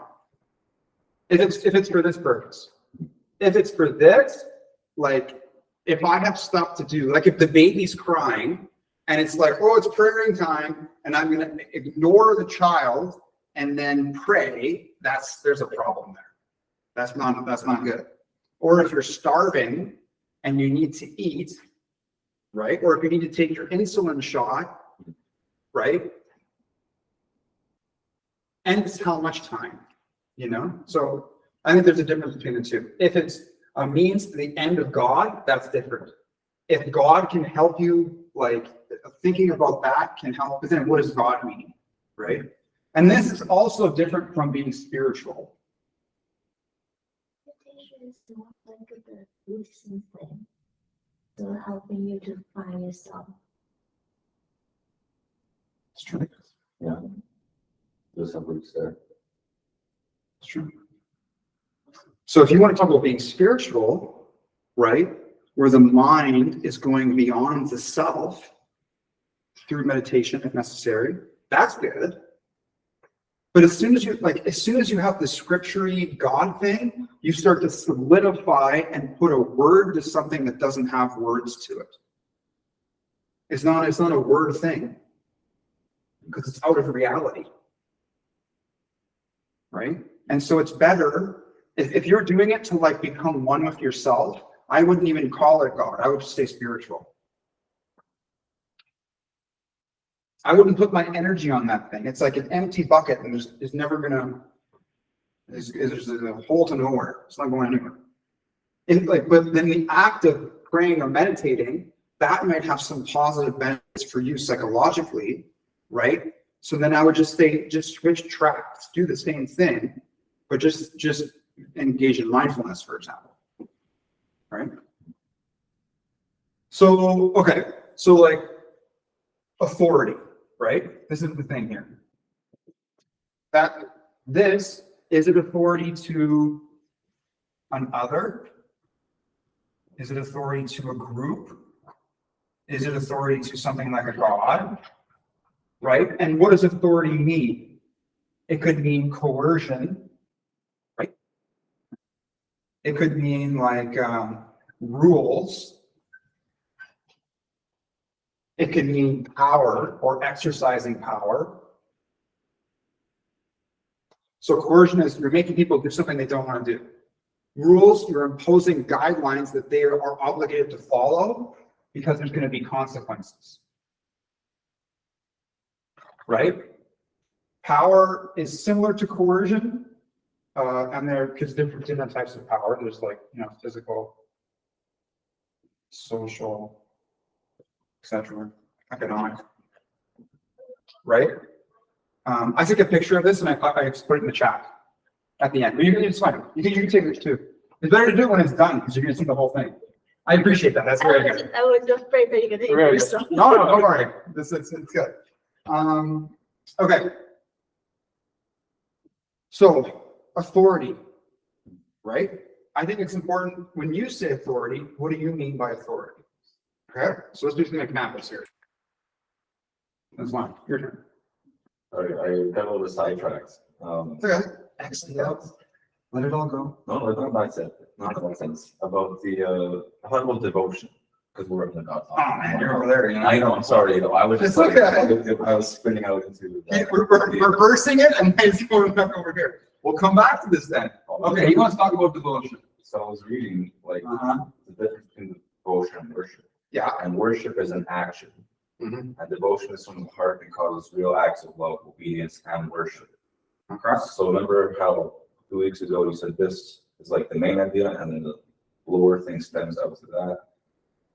A: If it's for this purpose. If it's for this, like if I have stuff to do, like if the baby's crying and it's like, oh, it's praying time, and I'm gonna ignore the child and then pray, there's a problem there. That's not good. Or if you're starving and you need to eat, right? Or if you need to take your insulin shot, right? And it's how much time, you know? So I think there's a difference between the two. If it's a means to the end of God, that's different. If God can help you, like thinking about that can help, but then what does God mean, right? And this is also different from being spiritual.
D: Meditation is not like the Buddhism thing. So helping you to find yourself.
A: It's true.
B: Yeah. There's some roots there.
A: It's true. So if you want to talk about being spiritual, right, where the mind is going beyond the self through meditation if necessary, that's good. But as soon as you have the scripture-y God thing, you start to solidify and put a word to something that doesn't have words to it. It's not a word thing because it's out of reality. Right? And so it's better if you're doing it to like become one with yourself, I wouldn't even call it God. I would just say spiritual. I wouldn't put my energy on that thing. It's like an empty bucket and there's never gonna, there's a hole to nowhere. It's not going anywhere. But then the act of praying or meditating, that might have some positive benefits for you psychologically, right? So then I would just say, just switch tracks, do the same thing, but just engage in mindfulness, for example, right? So, okay, so like authority, right? This is the thing here. This is it authority to an other? Is it authority to a group? Is it authority to something like a God? Right? And what does authority mean? It could mean coercion, right? It could mean like rules. It could mean power or exercising power. So coercion is you're making people do something they don't want to do. Rules, you're imposing guidelines that they are obligated to follow because there's going to be consequences. Right? Power is similar to coercion. And because different types of power. There's like, physical, social, etc., economic. Right? I took a picture of this and I put it in the chat at the end. But it's fine. You can take this too. It's better to do it when it's done because you're going to see the whole thing. I appreciate that. That's very good.
D: I was just afraid that you're gonna
A: Very
D: introduce
A: good.
D: something.
A: No, don't worry. It's good. Okay. So authority, right? I think it's important when you say authority, what do you mean by authority? Okay, so let's do some examples here. That's fine. Your turn.
B: I got a little sidetracked.
A: Okay. Excellent. Let it all go.
B: No, not nonsense. About I thought about devotion, because we're in the God.
A: Oh man, you're over there.
B: I know, I'm sorry, I was just
A: It's okay.
B: I was spinning out into.
A: We're reversing it and then it's going back over here. We'll come back to this then. Okay, you want to talk about devotion?
B: So I was reading like
A: Uh-huh.
B: the difference between devotion and worship.
A: Yeah.
B: And worship is an action.
A: Mhm.
B: And devotion is from the heart and causes real acts of love, obedience, and worship.
A: Okay.
B: So remember how 2 weeks ago you said this is like the main idea, and then the lower thing stems out to that.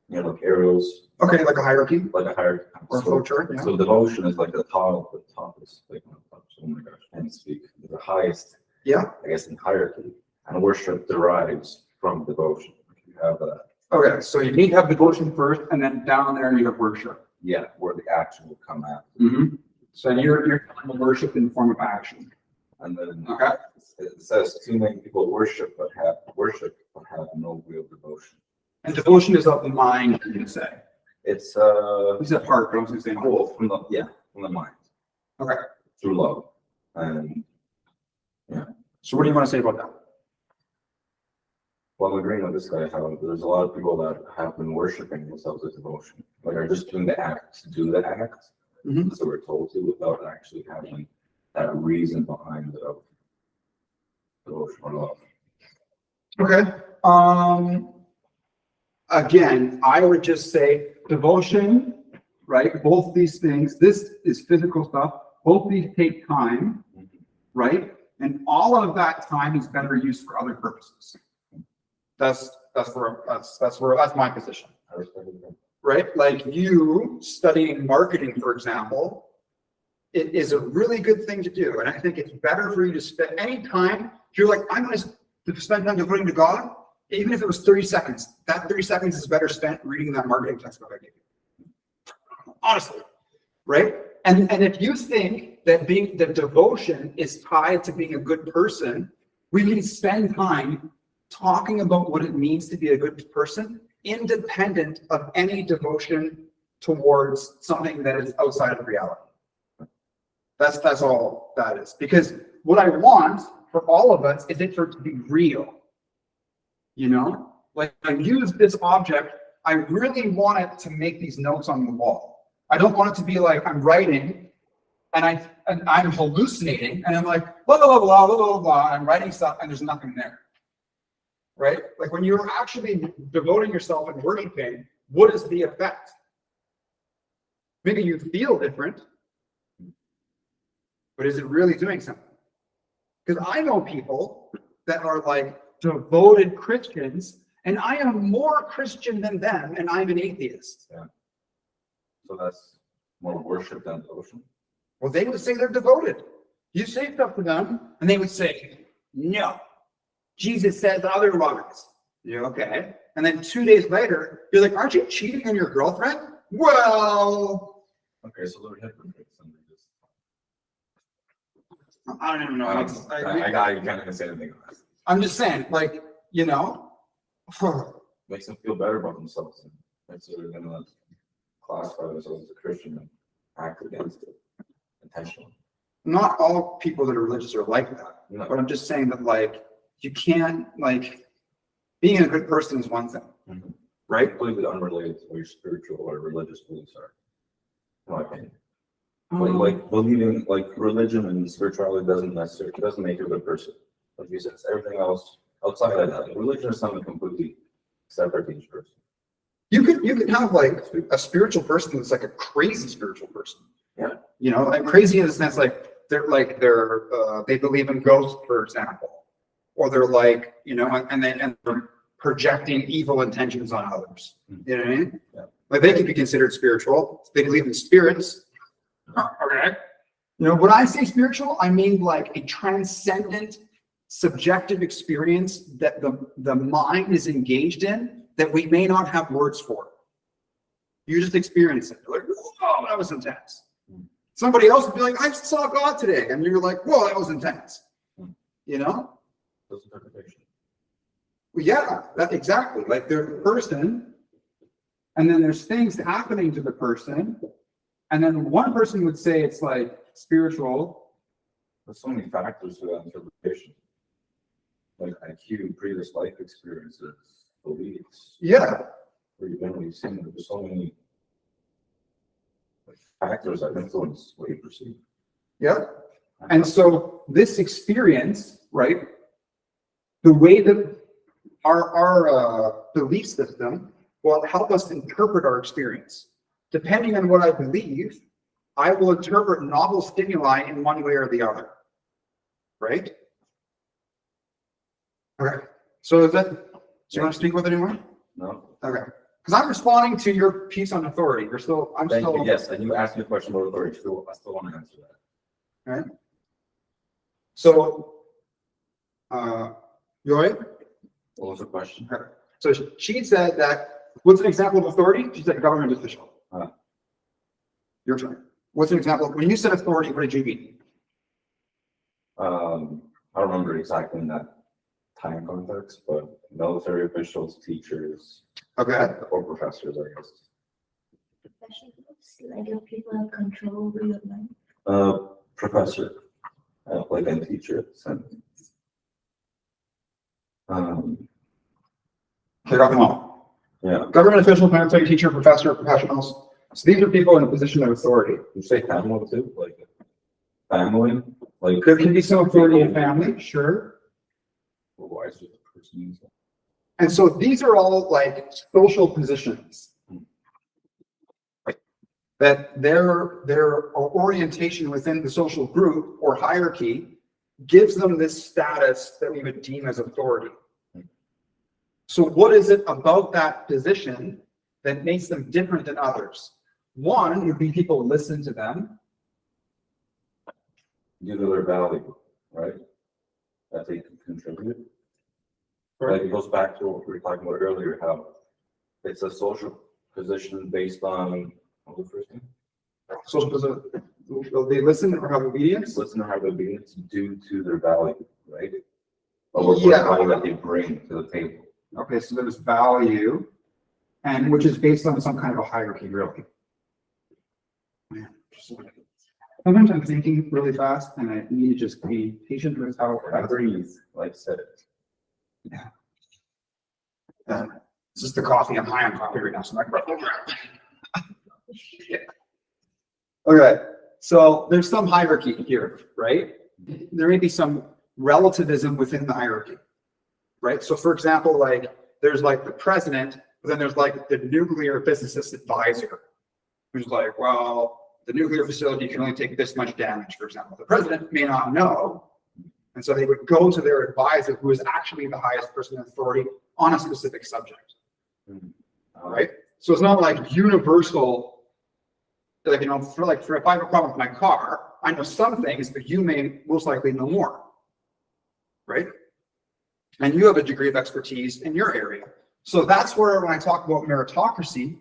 B: Like arrows,
A: Okay, like a hierarchy
B: like a hierarchy.
A: or a flow chart. Yeah.
B: So devotion is like the top is like, oh my gosh, I can't speak. The highest,
A: Yeah.
B: I guess, in hierarchy. And worship derives from devotion. You have that,
A: Okay, so you need to have devotion first, and then down there you have worship.
B: yeah, where the action will come out.
A: So you're telling the worship in the form of action.
B: And then
A: Okay.
B: it says too many people worship but have no real devotion.
A: And devotion is of the mind, you can say.
B: It's
A: You said heart, but I was going to say
B: well,
A: mind.
B: from the mind.
A: Okay.
B: Through love. And
A: So what do you want to say about that?
B: well, I'm agreeing with this guy how there's a lot of people that have been worshiping themselves as devotion. Like are just doing the act to do the act.
A: Mhm.
B: So we're told to without actually having that reason behind it of devotion or love.
A: Okay. Again, I would just say devotion, right? Both these things, this is physical stuff. Both these take time, right? And all of that time is better used for other purposes. That's my position,
B: I respect it.
A: right? Like you studying marketing, for example, it is a really good thing to do. And I think it's better for you to spend any time. If you're like, I'm going to spend time devoting to God, even if it was 30 seconds, that 30 seconds is better spent reading that marketing textbook I gave you. Honestly, right? And if you think that devotion is tied to being a good person, we can spend time talking about what it means to be a good person, independent of any devotion towards something that is outside of reality. That's all that is. Because what I want for all of us is it for it to be real. Like I use this object, I really want it to make these notes on the wall. I don't want it to be like I'm writing and I'm hallucinating and I'm like, blah, blah, blah, blah, blah, blah, I'm writing stuff and there's nothing there. Right? Like when you're actually devoting yourself and worshiping, what is the effect? Maybe you feel different, but is it really doing something? Because I know people that are like devoted Christians, and I am more Christian than them, and I'm an atheist.
B: So that's more worship than devotion.
A: Well, they would say they're devoted. You say stuff to them, and they would say, no, Jesus says otherwise. You're okay. And then 2 days later, you're like, aren't you cheating on your girlfriend? Well,
B: Okay, so they're hypocrites. And they just,
A: I don't even know.
B: I can't even say anything.
A: I'm just saying, like,
B: Makes them feel better about themselves. And makes they're gonna classify themselves as a Christian and act against it intentionally.
A: not all people that are religious are like that.
B: No.
A: But I'm just saying that, like, you can't, like, being a good person is one thing,
B: Mhm.
A: right?
B: Completely unrelated to what your spiritual or religious beliefs are. In my opinion. Like believing, like religion and spirituality doesn't make you a good person. Like you said, it's everything else outside of that. Religion is something completely separate to each person.
A: You could have like a spiritual person that's like a crazy spiritual person.
B: Yeah.
A: You know, like crazy in the sense they believe in ghosts, for example, or they're like, you know, and they're projecting evil intentions on others. You know what I mean?
B: Yeah.
A: Like they could be considered spiritual. They believe in spirits. Okay. You know, when I say spiritual, I mean like a transcendent, subjective experience that the mind is engaged in that we may not have words for. You just experience it. You're like, whoa, that was intense. Somebody else would be like, I saw God today. And you're like, whoa, that was intense. You know?
B: Those interpretations.
A: Well, yeah, that exactly. Like there's a person, and then there's things happening to the person. And then one person would say it's like spiritual.
B: There's so many factors to that interpretation. Like IQ, previous life experiences, beliefs.
A: Yeah.
B: Where you've been, you've seen, there's so many factors that influence what you perceive.
A: Yeah. And so this experience, right? The way that our belief system will help us interpret our experience. Depending on what I believe, I will interpret novel stimuli in one way or the other. Right? Okay. So do you want to speak with anyone?
B: No?
A: Okay. Because I'm responding to your piece on authority.
B: Thank you. Yes, and you asked me a question about authority. I still want to answer that.
A: All right. So, you all right?
B: What was the question?
A: Okay. So she said that, what's an example of authority? She said government official. Your turn. What's an example? When you said authority, what did you mean?
B: I don't remember exactly in that time context, but military officials, teachers,
A: Okay.
B: or professors, I guess.
D: Professionals, like if people have control over your mind.
B: Professor, like a teacher.
A: They got them all.
B: Yeah.
A: Government official, military teacher, professor, professionals. So these are people in a position of authority.
B: You say family too, like family, like.
A: There can be some authority in family, sure.
B: Why is it the person?
A: And so these are all like social positions. That their orientation within the social group or hierarchy gives them this status that we would deem as authority. So what is it about that position that makes them different than others? One would be people listen to them.
B: Due to their value, right? That they can contribute. Like it goes back to what we were talking about earlier, how it's a social position based on, what was the first thing?
A: Social position, will they listen or have obedience?
B: Listen to have obedience due to their value, right? Or
A: Yeah.
B: value that they bring to the table.
A: Okay, so there's value, and which is based on some kind of a hierarchy, really. Man, sometimes I'm thinking really fast, and I need to just be patient with how I breathe.
B: Like I said,
A: It's just the coffee. I'm high on coffee right now, so my breath will drown. Yeah. Okay, so there's some hierarchy here, right? There may be some relativism within the hierarchy, right? So for example, like there's like the president, but then there's like the nuclear physicist advisor, who's like, well, the nuclear facility can only take this much damage, for example. The president may not know. And so they would go to their advisor, who is actually the highest person in authority on a specific subject, right? So it's not like universal, like, you know, for if I have a problem with my car, I know some things, but you may most likely know more, right? And you have a degree of expertise in your area. So that's where, when I talk about meritocracy,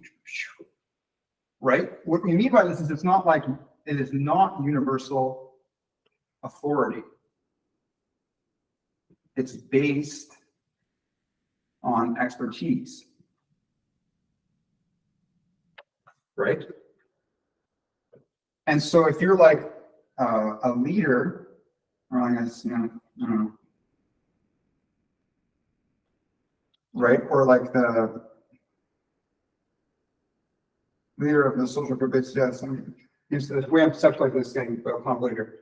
A: right? What we mean by this is it's not like, it is not universal authority. It's based on expertise, right? And so if you're like a leader, or I guess, you know, I don't know, right? Or like the leader of the social group, it's, yeah, use this, we have stuff like this getting complicated.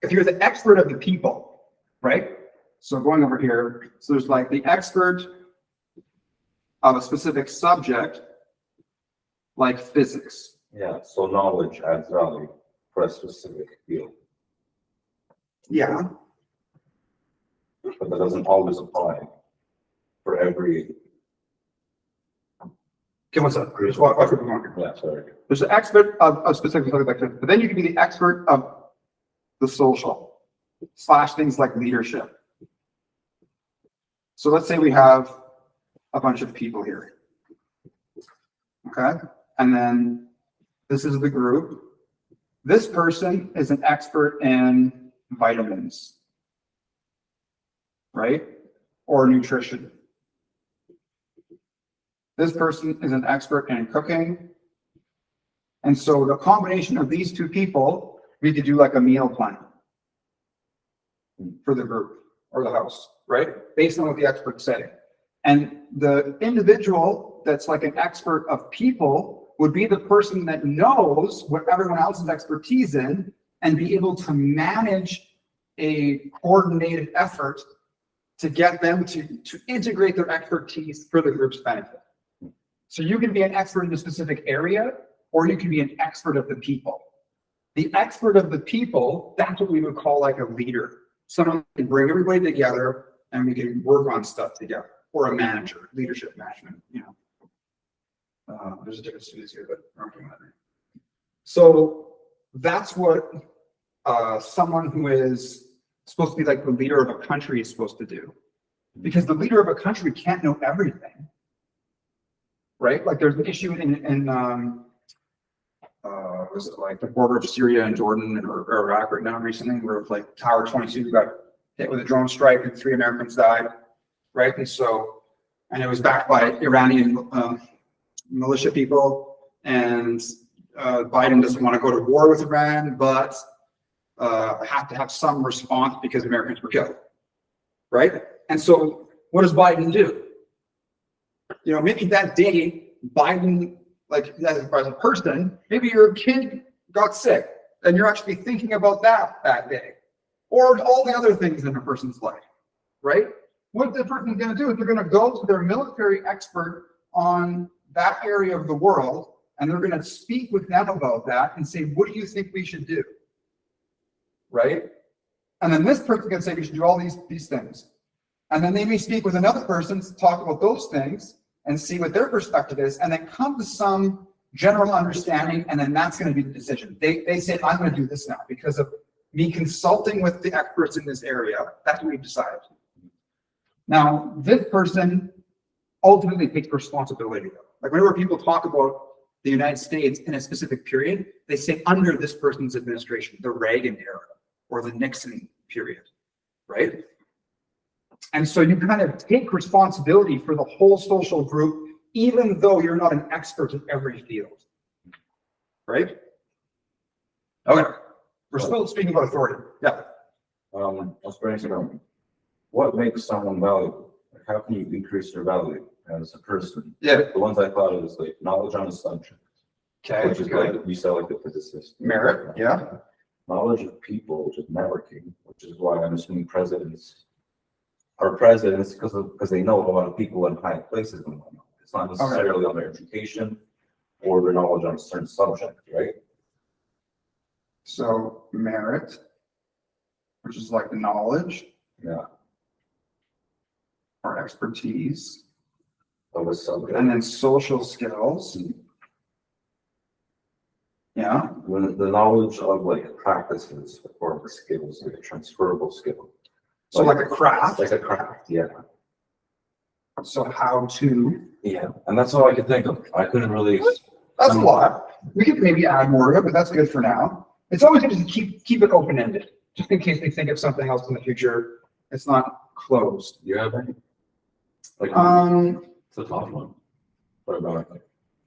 A: If you're the expert of the people, right? So going over here, so there's like the expert of a specific subject, like physics.
B: Yeah, so knowledge adds value for a specific field,
A: Yeah.
B: but that doesn't always apply for every,
A: Okay, what's up? Just walk through the market.
B: yeah, sorry.
A: There's the expert of a specific subject like this, but then you can be the expert of the social / things like leadership. So let's say we have a bunch of people here. Okay, and then this is the group. This person is an expert in vitamins, right? Or nutrition. This person is an expert in cooking. And so the combination of these two people, we could do like a meal plan for the group or the house, right? Based on what the experts say. And the individual that's like an expert of people would be the person that knows what everyone else's expertise in and be able to manage a coordinated effort to get them to integrate their expertise for the group's benefit. So you can be an expert in a specific area, or you can be an expert of the people. The expert of the people, that's what we would call like a leader. Someone who can bring everybody together and we can work on stuff together, or a manager, leadership management, you know. There's a different students here, but we're not doing that right. So that's what someone who is supposed to be like the leader of a country is supposed to do. Because the leader of a country can't know everything. Right? Like there's an issue in was it like the border of Syria and Jordan or Iraq right now recently, where like Tower 22 got hit with a drone strike and 3 Americans died, right? And so, and it was backed by Iranian militia people, and Biden doesn't want to go to war with Iran, but have to have some response because Americans were killed, right? And so what does Biden do? You know, maybe that day, Biden, like as a person, maybe your kid got sick and you're actually thinking about that day, or all the other things in a person's life, right? What the person's going to do is they're going to go to their military expert on that area of the world, and they're going to speak with them about that and say, what do you think we should do? Right? And then this person's going to say, we should do all these things. And then they may speak with another person to talk about those things and see what their perspective is, and then come to some general understanding, and then that's going to be the decision. They say, I'm going to do this now because of me consulting with the experts in this area. That's what we've decided. Now, this person ultimately takes responsibility. Like whenever people talk about the United States in a specific period, they say under this person's administration, the Reagan era or the Nixon period, right? And so you kind of take responsibility for the whole social group, even though you're not an expert in every field, right? Okay, we're still speaking about authority. Yeah.
B: Let's brainstorm. What makes someone valuable? Like, how can you increase their value as a person?
A: Yeah.
B: The ones I thought of was like knowledge on a subject,
A: Okay.
B: which is like you said, like the physicist.
A: Merit. Yeah.
B: Knowledge of people, which is networking, which is why I'm assuming presidents are presidents because they know a lot of people in high places and whatnot. It's not necessarily on their education or their knowledge on a certain subject, right?
A: So merit, which is like the knowledge.
B: Yeah.
A: Or expertise,
B: Of a subject.
A: and then social skills. Yeah.
B: When the knowledge of like practices or the skills, like a transferable skill.
A: So like a craft.
B: Like a craft, yeah.
A: So how to.
B: Yeah, and that's all I could think of. I couldn't really.
A: That's a lot. We could maybe add more to it, but that's good for now. It's always good to keep it open-ended, just in case they think of something else in the future. It's not closed.
B: You have any? Like,
F: It's a tough one.
B: what about like,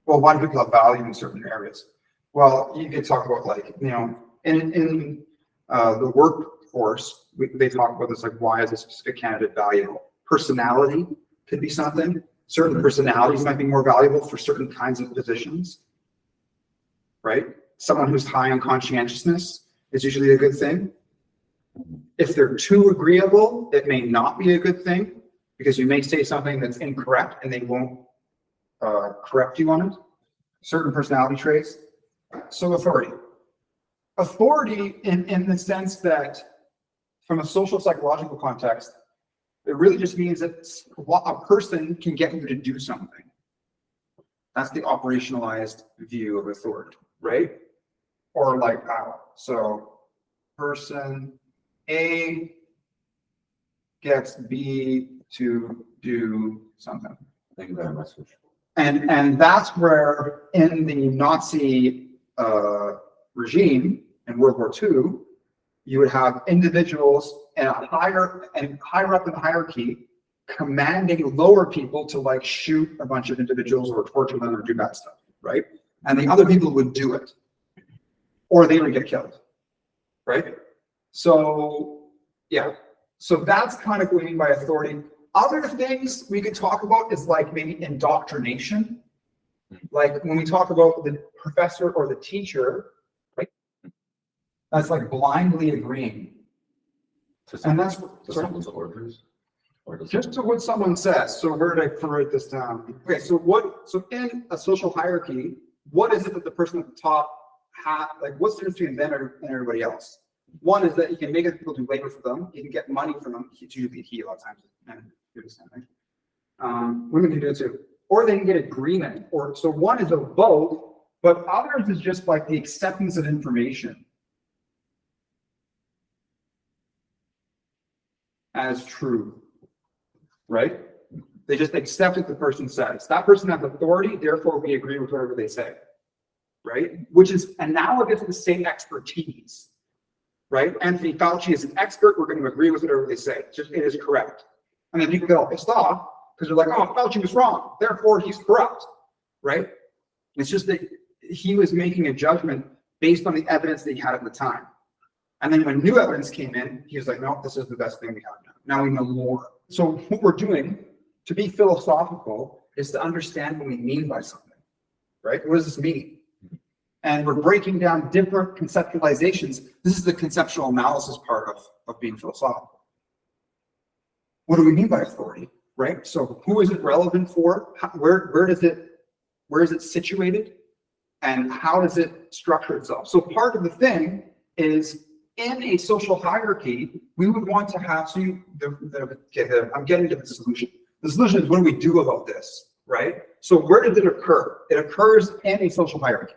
A: Well, why do people have value in certain areas? Well, you could talk about like, you know, in the workforce, they talk about this, like, why is a specific candidate valuable? Personality could be something. Certain personalities might be more valuable for certain kinds of positions. right? Someone who's high on conscientiousness is usually a good thing. If they're too agreeable, it may not be a good thing because you may say something that's incorrect and they won't correct you on it. Certain personality traits. So authority. Authority in the sense that from a social psychological context, it really just means that a person can get you to do something. That's the operationalized view of authority, right? Or like power. So person A gets B to do something.
B: Thank you very much.
A: And that's where in the Nazi regime in World War II, you would have individuals and higher up in the hierarchy commanding lower people to like shoot a bunch of individuals or torture them or do bad stuff, right? And the other people would do it, or they would get killed, right? So yeah, so that's kind of what we mean by authority. Other things we could talk about is like maybe indoctrination. Like when we talk about the professor or the teacher, right? That's like blindly agreeing. And that's
F: To someone's orders? Or does
A: just to what someone says. So where did I write this down? Okay, so in a social hierarchy, what is it that the person at the top like what's the difference between them and everybody else? One is that you can make other people do labor for them. You can get money from them. It's usually he a lot of times and do the same thing. Women can do it too. Or they can get agreement. Or so one is a vote, but others is just like the acceptance of information as true. Right? They just accept what the person says. That person has authority, therefore we agree with whatever they say. Right? Which is analogous to the same expertise. Right? Anthony Fauci is an expert. We're going to agree with whatever they say. It is correct. And then people get all pissed off because they're like, oh, Fauci was wrong. Therefore, he's corrupt. Right? It's just that he was making a judgment based on the evidence that he had at the time. And then when new evidence came in, he was like, no, this is the best thing we have now. Now we know more. So what we're doing to be philosophical is to understand what we mean by something. Right? What does this mean? And we're breaking down different conceptualizations. This is the conceptual analysis part of being philosophical. What do we mean by authority, right? So who is it relevant for? Where is it situated? And how does it structure itself? So part of the thing is in a social hierarchy, we would want to have, I'm getting to the solution. The solution is what do we do about this, right? So where does it occur? It occurs in a social hierarchy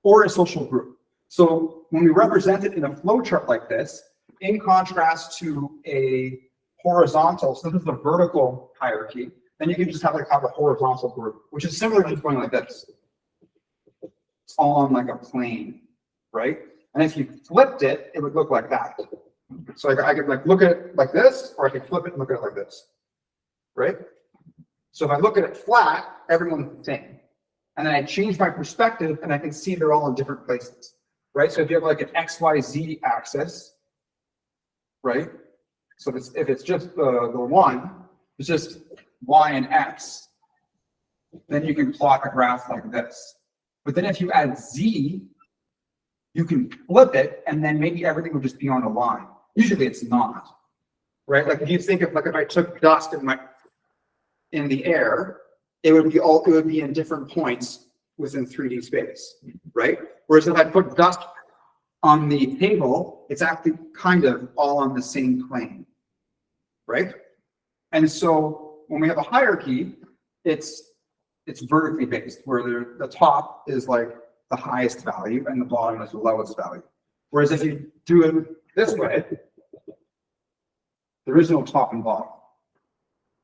A: or a social group. So when we represent it in a flow chart like this, in contrast to a horizontal, so this is a vertical hierarchy, then you can just have a horizontal group, which is similar to just going like this. It's all on like a plane, right? And if you flipped it, it would look like that. So I could like look at it like this, or I could flip it and look at it like this, right? So if I look at it flat, everyone's the same. And then I change my perspective and I can see they're all in different places, right? So if you have like an XYZ axis, right? So if it's just the one, it's just Y and X, then you can plot a graph like this. But then if you add Z, you can flip it and then maybe everything would just be on a line. Usually it's not, right? Like if you think of like if I took dust in the air, it would be in different points within 3D space, right? Whereas if I put dust on the table, it's actually kind of all on the same plane, right? And so when we have a hierarchy, it's vertically based, where the top is like the highest value and the bottom is the lowest value. Whereas if you do it this way, there is no top and bottom.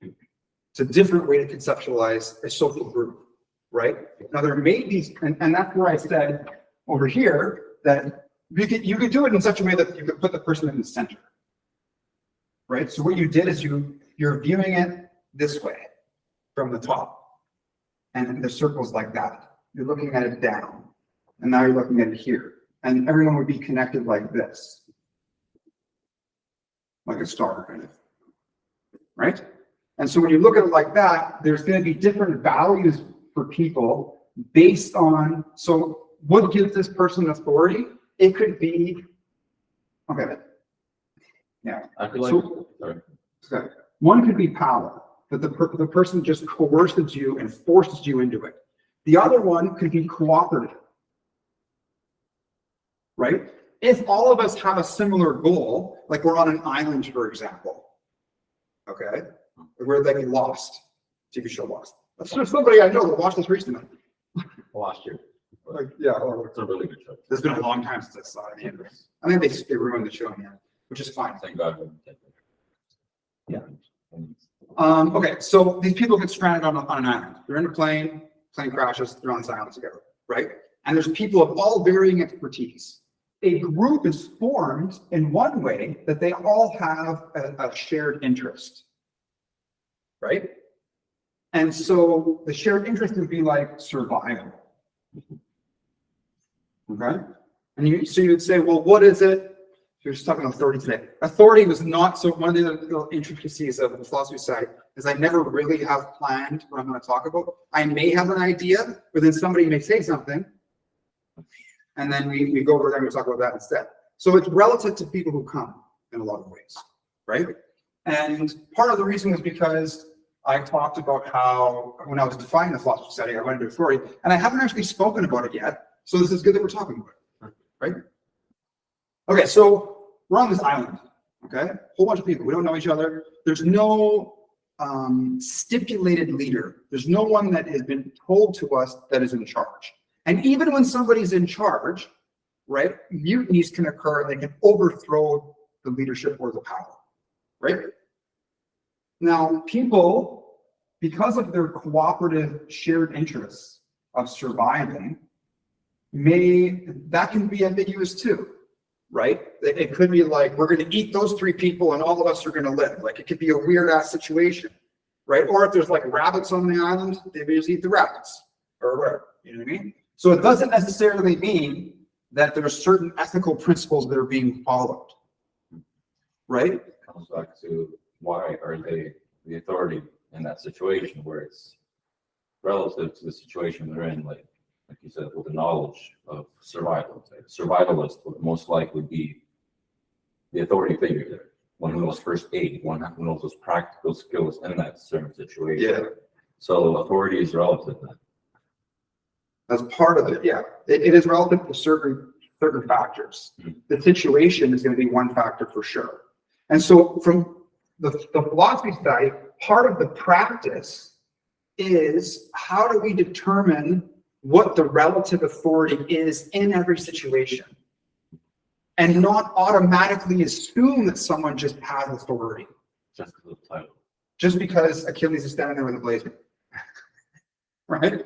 A: It's a different way to conceptualize a social group, right? Now there may be, and that's where I said over here that you could do it in such a way that you could put the person in the center, right? So what you did is you're viewing it this way from the top, and the circle's like that. You're looking at it down, and now you're looking at it here, and everyone would be connected like this, like a star kind of, right? And so when you look at it like that, there's going to be different values for people based on, so what gives this person authority? It could be, okay. Yeah,
F: I feel like,
A: So-
F: sorry.
A: okay. One could be power, that the person just coerces you and forces you into it. The other one could be cooperative. Right? If all of us have a similar goal, like we're on an island, for example, okay, we're like Lost, TV show Lost. That's just somebody I know that watched this recently.
F: Last year.
A: Like, yeah, well,
F: It's a really good show.
A: it's been a long time since I saw it. I think they ruined the show in the end, which is fine.
F: Thank God. we didn't take it.
A: Yeah. Okay, so these people get stranded on an island. They're in a plane crashes, they're on this island together, right? And there's people of all varying expertise. A group is formed in one way that they all have a shared interest, right? And so the shared interest would be like survival. Okay? And so you would say, well, what is it? You're just talking authority today. Authority was not, so one of the little intricacies of the philosophy side is I never really have planned what I'm going to talk about. I may have an idea, but then somebody may say something, and then we go over there and we talk about that instead. So it's relative to people who come in a lot of ways, right? And part of the reason was because I talked about how when I was defining the philosophy study, I went into authority, and I haven't actually spoken about it yet. So this is good that we're talking about it, right? Okay, so we're on this island, okay? Whole bunch of people, we don't know each other. There's no stipulated leader. There's no one that has been told to us that is in charge. And even when somebody's in charge, right, mutinies can occur. They can overthrow the leadership or the power, right? Now, people, because of their cooperative shared interests of surviving, that can be ambiguous too, right? It could be like, we're going to eat those 3 people and all of us are going to live. Like, it could be a weird ass situation, right? Or if there's like rabbits on the island, they just eat the rabbits or whatever, you know what I mean? So it doesn't necessarily mean that there are certain ethical principles that are being followed, right?
F: It comes back to why are they the authority in that situation where it's relative to the situation they're in, like you said, with the knowledge of survival. Like a survivalist would most likely be the authority figure there. One who knows first aid, one who knows those practical skills in that certain situation.
A: Yeah.
F: So authority is relative then.
A: As part of it, yeah. It is relative to certain factors. The situation is going to be one factor for sure. And so from the philosophy side, part of the practice is how do we determine what the relative authority is in every situation? And not automatically assume that someone just has authority.
F: Just because of the title.
A: Just because Achilles is standing there with a blazer. Right?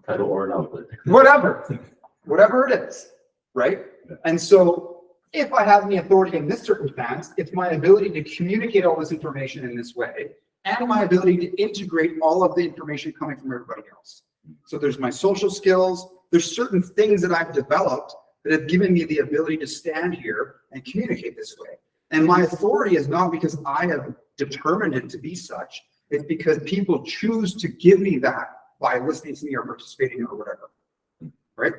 F: Title or not, but
A: whatever it is, right? And so if I have any authority in this circumstance, it's my ability to communicate all this information in this way and my ability to integrate all of the information coming from everybody else. So there's my social skills, there's certain things that I've developed that have given me the ability to stand here and communicate this way. And my authority is not because I have determined it to be such, it's because people choose to give me that by listening to me or participating or whatever, right?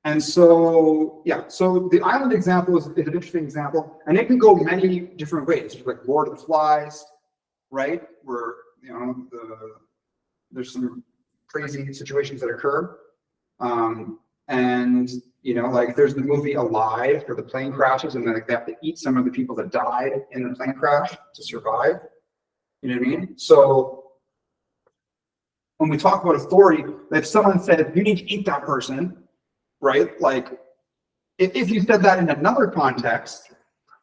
A: And so, yeah, so the island example is an interesting example, and it can go many different ways, like Lord of the Flies, right? Where, you know, there's some crazy situations that occur. And, you know, like there's the movie Alive, where the plane crashes and then they have to eat some of the people that died in the plane crash to survive. You know what I mean? So when we talk about authority, if someone said, you need to eat that person, right? Like, if you said that in another context,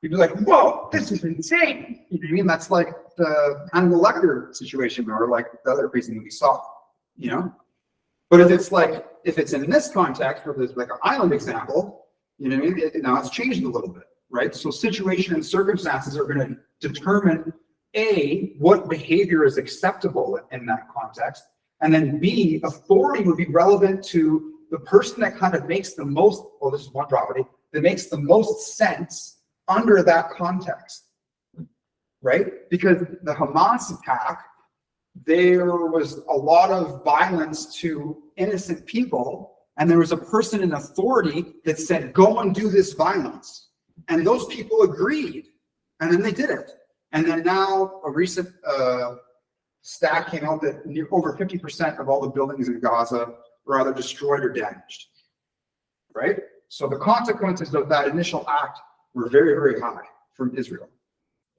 A: you'd be like, whoa, this is insane. You know what I mean? That's like the Hannibal Lecter situation, or like the other crazy movie Saw, you know? But if it's in this context, where there's like an island example, you know what I mean? Now it's changed a little bit, right? So situation and circumstances are going to determine A, what behavior is acceptable in that context, and then B, authority would be relevant to the person that kind of makes the most, well, this is one property, that makes the most sense under that context, right? Because the Hamas attack, there was a lot of violence to innocent people, And there was a person in authority that said, go and do this violence. And those people agreed. And then they did it. And then now a recent stat came out that over 50% of all the buildings in Gaza were either destroyed or damaged. Right? So the consequences of that initial act were very, very high from Israel.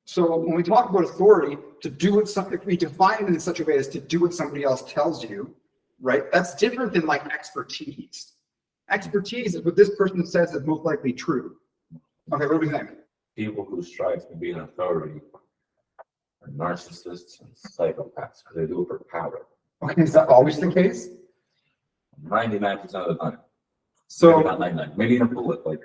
A: So when we talk about authority, to do it, if we define it in such a way as to do what somebody else tells you, right? That's different than like expertise. Expertise is what this person says is most likely true. Okay, what do we think?
F: People who strive to be an authority are narcissists and psychopaths because they do it for power.
A: Okay, is that always the case?
F: 99% of the time. Maybe
A: So,
F: not 99, maybe in a bullet, like.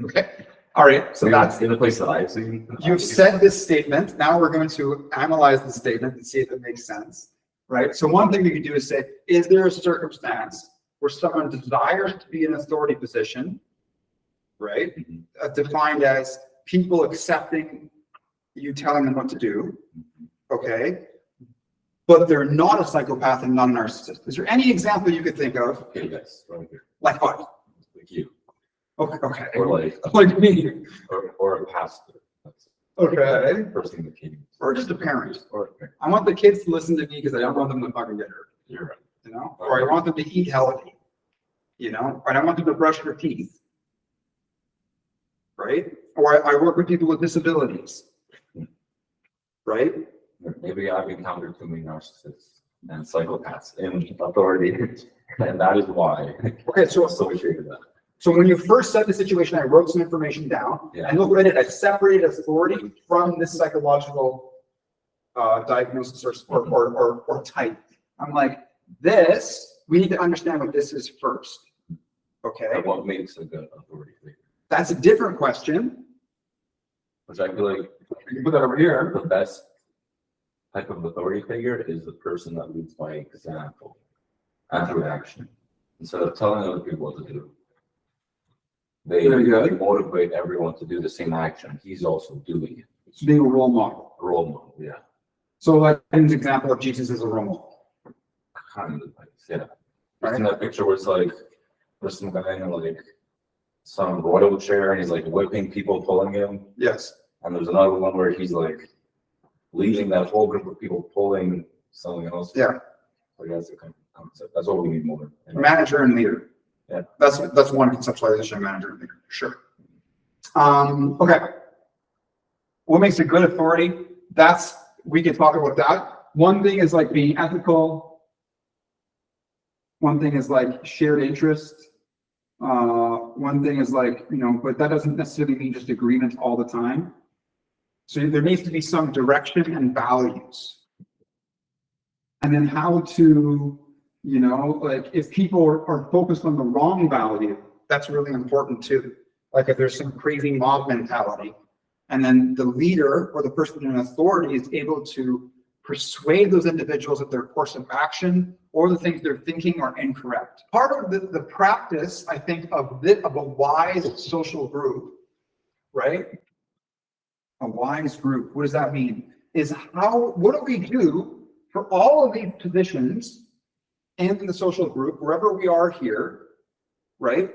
A: okay, all right, so that's,
F: in the place that I've seen.
A: you've said this statement. Now we're going to analyze the statement and see if it makes sense, right? So one thing we could do is say, is there a circumstance where someone desires to be in an authority position, right?
F: Mhm.
A: Defined as people accepting you telling them what to do, okay? But they're not a psychopath and not a narcissist. Is there any example you could think of?
F: Okay, yes, right here,
A: Like what?
F: like you,
A: Okay.
F: or like,
A: Like me.
F: or a pastor. That's
A: Okay.
F: the first thing that came.
A: Or just a parent.
F: Or,
A: I want the kids to listen to me because I don't want them to fucking get hurt,
F: you're right.
A: you know? Or I want them to eat healthy, you know? Or I want them to brush their teeth. Right? Or I work with people with disabilities. Right?
F: Maybe I've encountered too many narcissists and psychopaths in authority, and that is why
A: Okay, so
F: I'm associated with that.
A: So when you first set the situation, I wrote some information down,
F: Yeah.
A: and look what I did. I separated authority from this psychological diagnosis or type. I'm like, this, we need to understand what this is first. Okay,
F: And what makes a good authority figure?
A: that's a different question.
F: Which I feel like
A: You can put that over here.
F: the best type of authority figure is the person that leads by example and through action. Instead of telling other people what to do, they
A: Very good.
F: they motivate everyone to do the same action. He's also doing it. It's
A: Being a role model.
F: a role model, yeah.
A: So like an example of Jesus as a role model.
F: Kind of like, yeah.
A: Right.
F: In that picture where it's like, there's some guy in like some royal chair and he's like whipping people, pulling him.
A: Yes.
F: And there's another one where he's like leading that whole group of people pulling something else.
A: Yeah.
F: Like that's the kind of concept. That's what we need more.
A: Manager and leader.
F: Yeah.
A: That's one conceptualization of manager and leader, sure. Okay. What makes a good authority? We can talk about that. One thing is like being ethical. One thing is like shared interest. One thing is like, but that doesn't necessarily mean just agreement all the time. So there needs to be some direction and values. And then how to, like if people are focused on the wrong value, that's really important too. Like if there's some crazy mob mentality, and then the leader or the person in authority is able to persuade those individuals that their course of action or the things they're thinking are incorrect. Part of the practice, I think, of a wise social group, right? A wise group, what does that mean? Is what do we do for all of these positions in the social group, wherever we are here, right?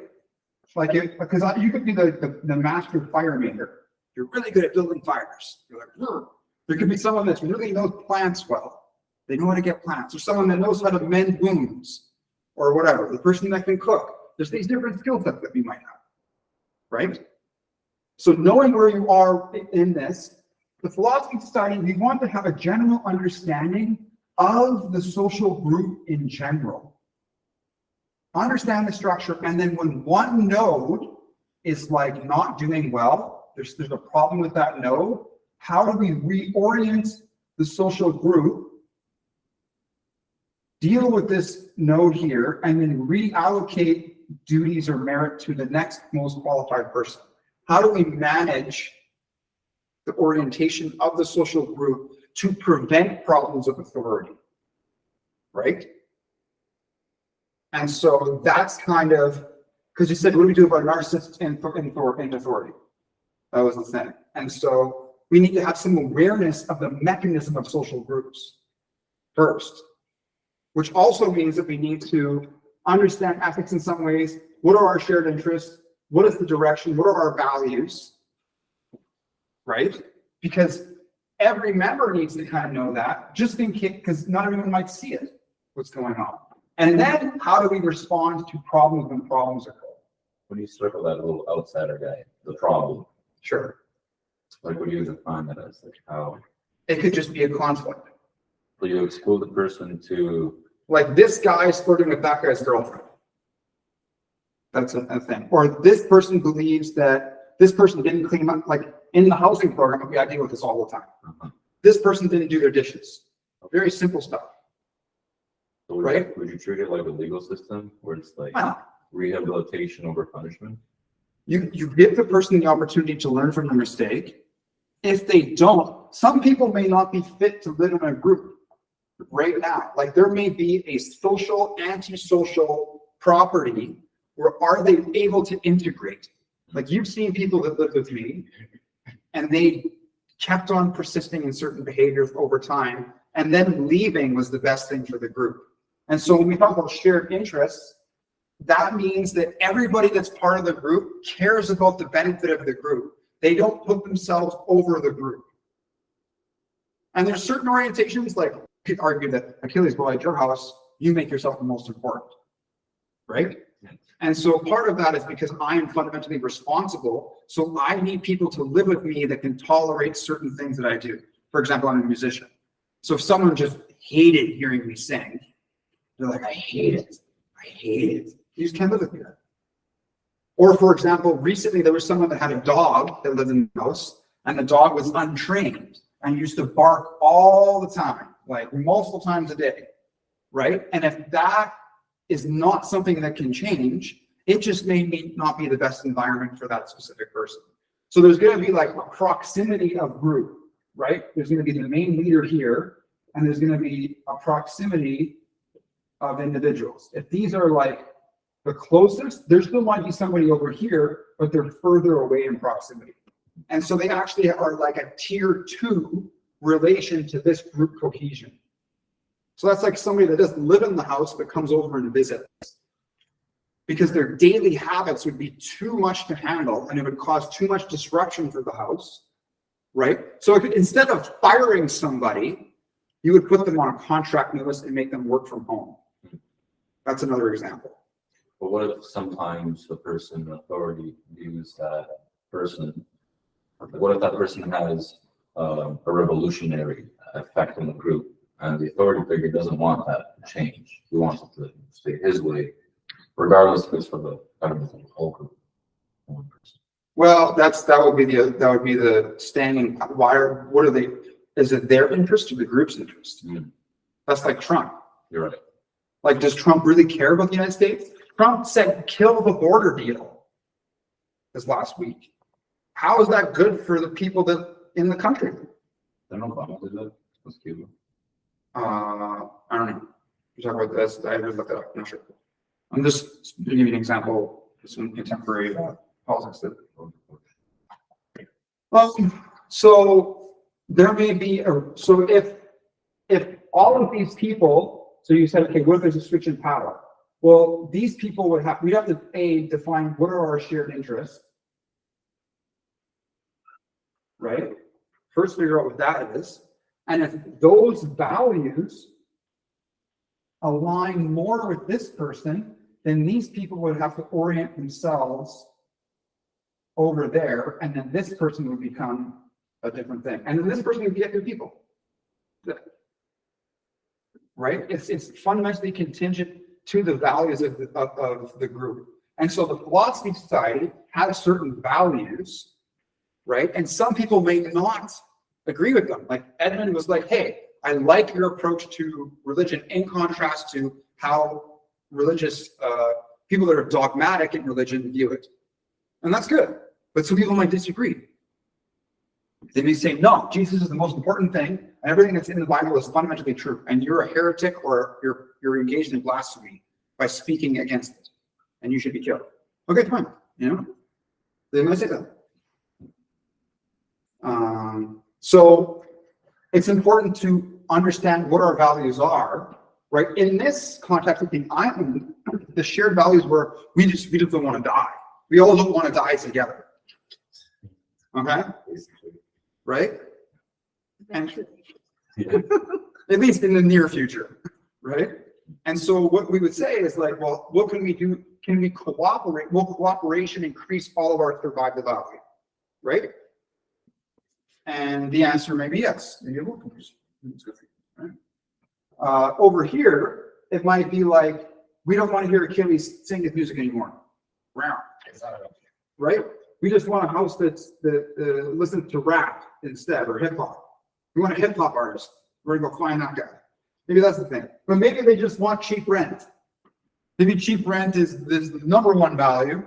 A: Like, because you could be the master fire maker. You're really good at building fires. You're like, "Ugh." There could be someone that's really knows plants well. They know how to get plants. Or someone that knows how to mend wounds or whatever. The person that can cook. There's these different skill sets that we might have, right? So knowing where you are in this, the Philosophy Society, we want to have a general understanding of the social group in general. Understand the structure, and then when one node is like not doing well, there's a problem with that node, how do we reorient the social group, deal with this node here, and then reallocate duties or merit to the next most qualified person? How do we manage the orientation of the social group to prevent problems of authority, right? And so that's kind of, because you said, what do we do about narcissists and authority? That was the thing. And so we need to have some awareness of the mechanism of social groups first, which also means that we need to understand ethics in some ways. What are our shared interests? What is the direction? What are our values? Right? Because every member needs to kind of know that, just in case, because not everyone might see it, what's going on. And then how do we respond to problems when problems occur?
F: When you circle that little outsider guy, the problem,
A: Sure.
F: like what do you define that as? Like how,
A: It could just be a conflict.
F: will you exclude the person to,
A: Like this guy is flirting with that guy's girlfriend. That's a thing. Or this person believes that this person didn't clean up, like in the housing program, I deal with this all the time. This person didn't do their dishes. Very simple stuff.
F: so would
A: Right.
F: would you treat it like a legal system where it's like
A: Wow.
F: rehabilitation over punishment?
A: You give the person the opportunity to learn from their mistake. If they don't, some people may not be fit to live in a group right now. Like there may be a social, antisocial property where are they able to integrate? Like you've seen people that lived with me and they kept on persisting in certain behaviors over time, and then leaving was the best thing for the group. And so when we talk about shared interests, that means that everybody that's part of the group cares about the benefit of the group. They don't put themselves over the group. And there's certain orientations, like you could argue that Achilles, well, at your house, you make yourself the most important, right? And so part of that is because I am fundamentally responsible. So I need people to live with me that can tolerate certain things that I do. For example, I'm a musician. So if someone just hated hearing me sing, they're like, I hate it. I hate it. You just can't live with me. Or for example, recently there was someone that had a dog that lived in the house, and the dog was untrained and used to bark all the time, like multiple times a day, right? And if that is not something that can change, it just may not be the best environment for that specific person. So there's going to be like a proximity of group, right? There's going to be the main leader here, and there's going to be a proximity of individuals. If these are like the closest, there still might be somebody over here, but they're further away in proximity. And so they actually are like a tier 2 relation to this group cohesion. So that's like somebody that doesn't live in the house but comes over and visits, because their daily habits would be too much to handle and it would cause too much disruption for the house, right? So instead of firing somebody, you would put them on a contract notice and make them work from home. That's another example.
F: But what if sometimes the person in authority views that person, what if that person has a revolutionary effect on the group, and the authority figure doesn't want that to change? He wants it to stay his way, regardless if it's for the betterment of the whole group. One person.
A: Well, that would be the standing. What are they? Is it their interest or the group's interest?
F: Mm.
A: That's like Trump.
F: You're right.
A: Like, does Trump really care about the United States? Trump said, kill the border deal this last week. How is that good for the people that in the country?
F: I don't know Obama did that. That's Cuba.
A: I don't know. You're talking about this. I haven't looked it up. I'm not sure. I'm just to give you an example of some contemporary politics that. So there may be so if all of these people. So you said, okay, what if there's a switch in power? Well, these people we'd have to define what are our shared interests, right? First figure out what that is. And if those values align more with this person, then these people would have to orient themselves over there, and then this person would become a different thing. And then this person would be other people. Right? It's fundamentally contingent to the values of the group. And so the Philosophy Society has certain values, right? And some people may not agree with them. Like Edmund was like, hey, I like your approach to religion in contrast to how religious people that are dogmatic in religion view it. And that's good. But some people might disagree. They may say, no, Jesus is the most important thing, and everything that's in the Bible is fundamentally true, and you're a heretic or you're engaged in blasphemy by speaking against it, and you should be killed. Okay, fine. They might say that. So it's important to understand what our values are, right? In this context of the island, the shared values were, we just don't want to die. We all don't want to die together. Okay, right? And at least in the near future, right? And so what we would say is like, well, what can we do? Can we cooperate? Will cooperation increase all of our survival value, right? And the answer may be yes. Maybe it will increase. It's good for you, right? Over here, it might be like, we don't want to hear Achilles sing his music anymore. Wow. Right? We just want a house that listens to rap instead, or hip hop. We want a hip hop artist. We're gonna go find that guy. Maybe that's the thing. But maybe they just want cheap rent. Maybe cheap rent is the number one value.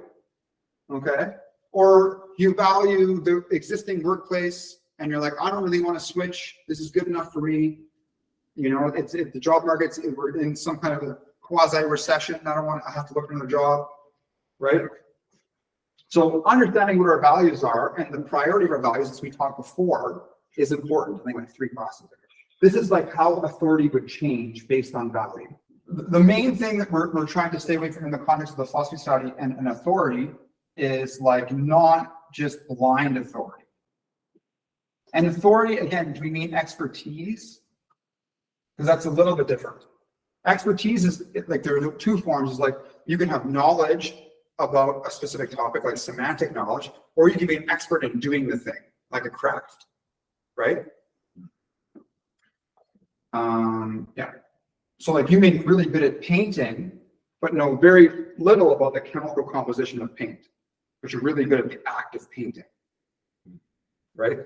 A: Okay? Or you value the existing workplace and you're like, I don't really want to switch. This is good enough for me. You know, it's the job market's, we're in some kind of a quasi recession. I have to look for another job. Right? So understanding what our values are and the priority of our values, as we talked before, is important. I think like 3 classes. This is like how authority would change based on value. The main thing that we're trying to stay away from in the context of the philosophy study and authority is like not just blind authority. And authority, again, do we mean expertise? Because that's a little bit different. Expertise is like, there are 2 forms. Is like you can have knowledge about a specific topic, like semantic knowledge, or you can be an expert in doing the thing, like a craft, right? Yeah. So like you may be really good at painting, but know very little about the chemical composition of paint, but you're really good at the act of painting, right?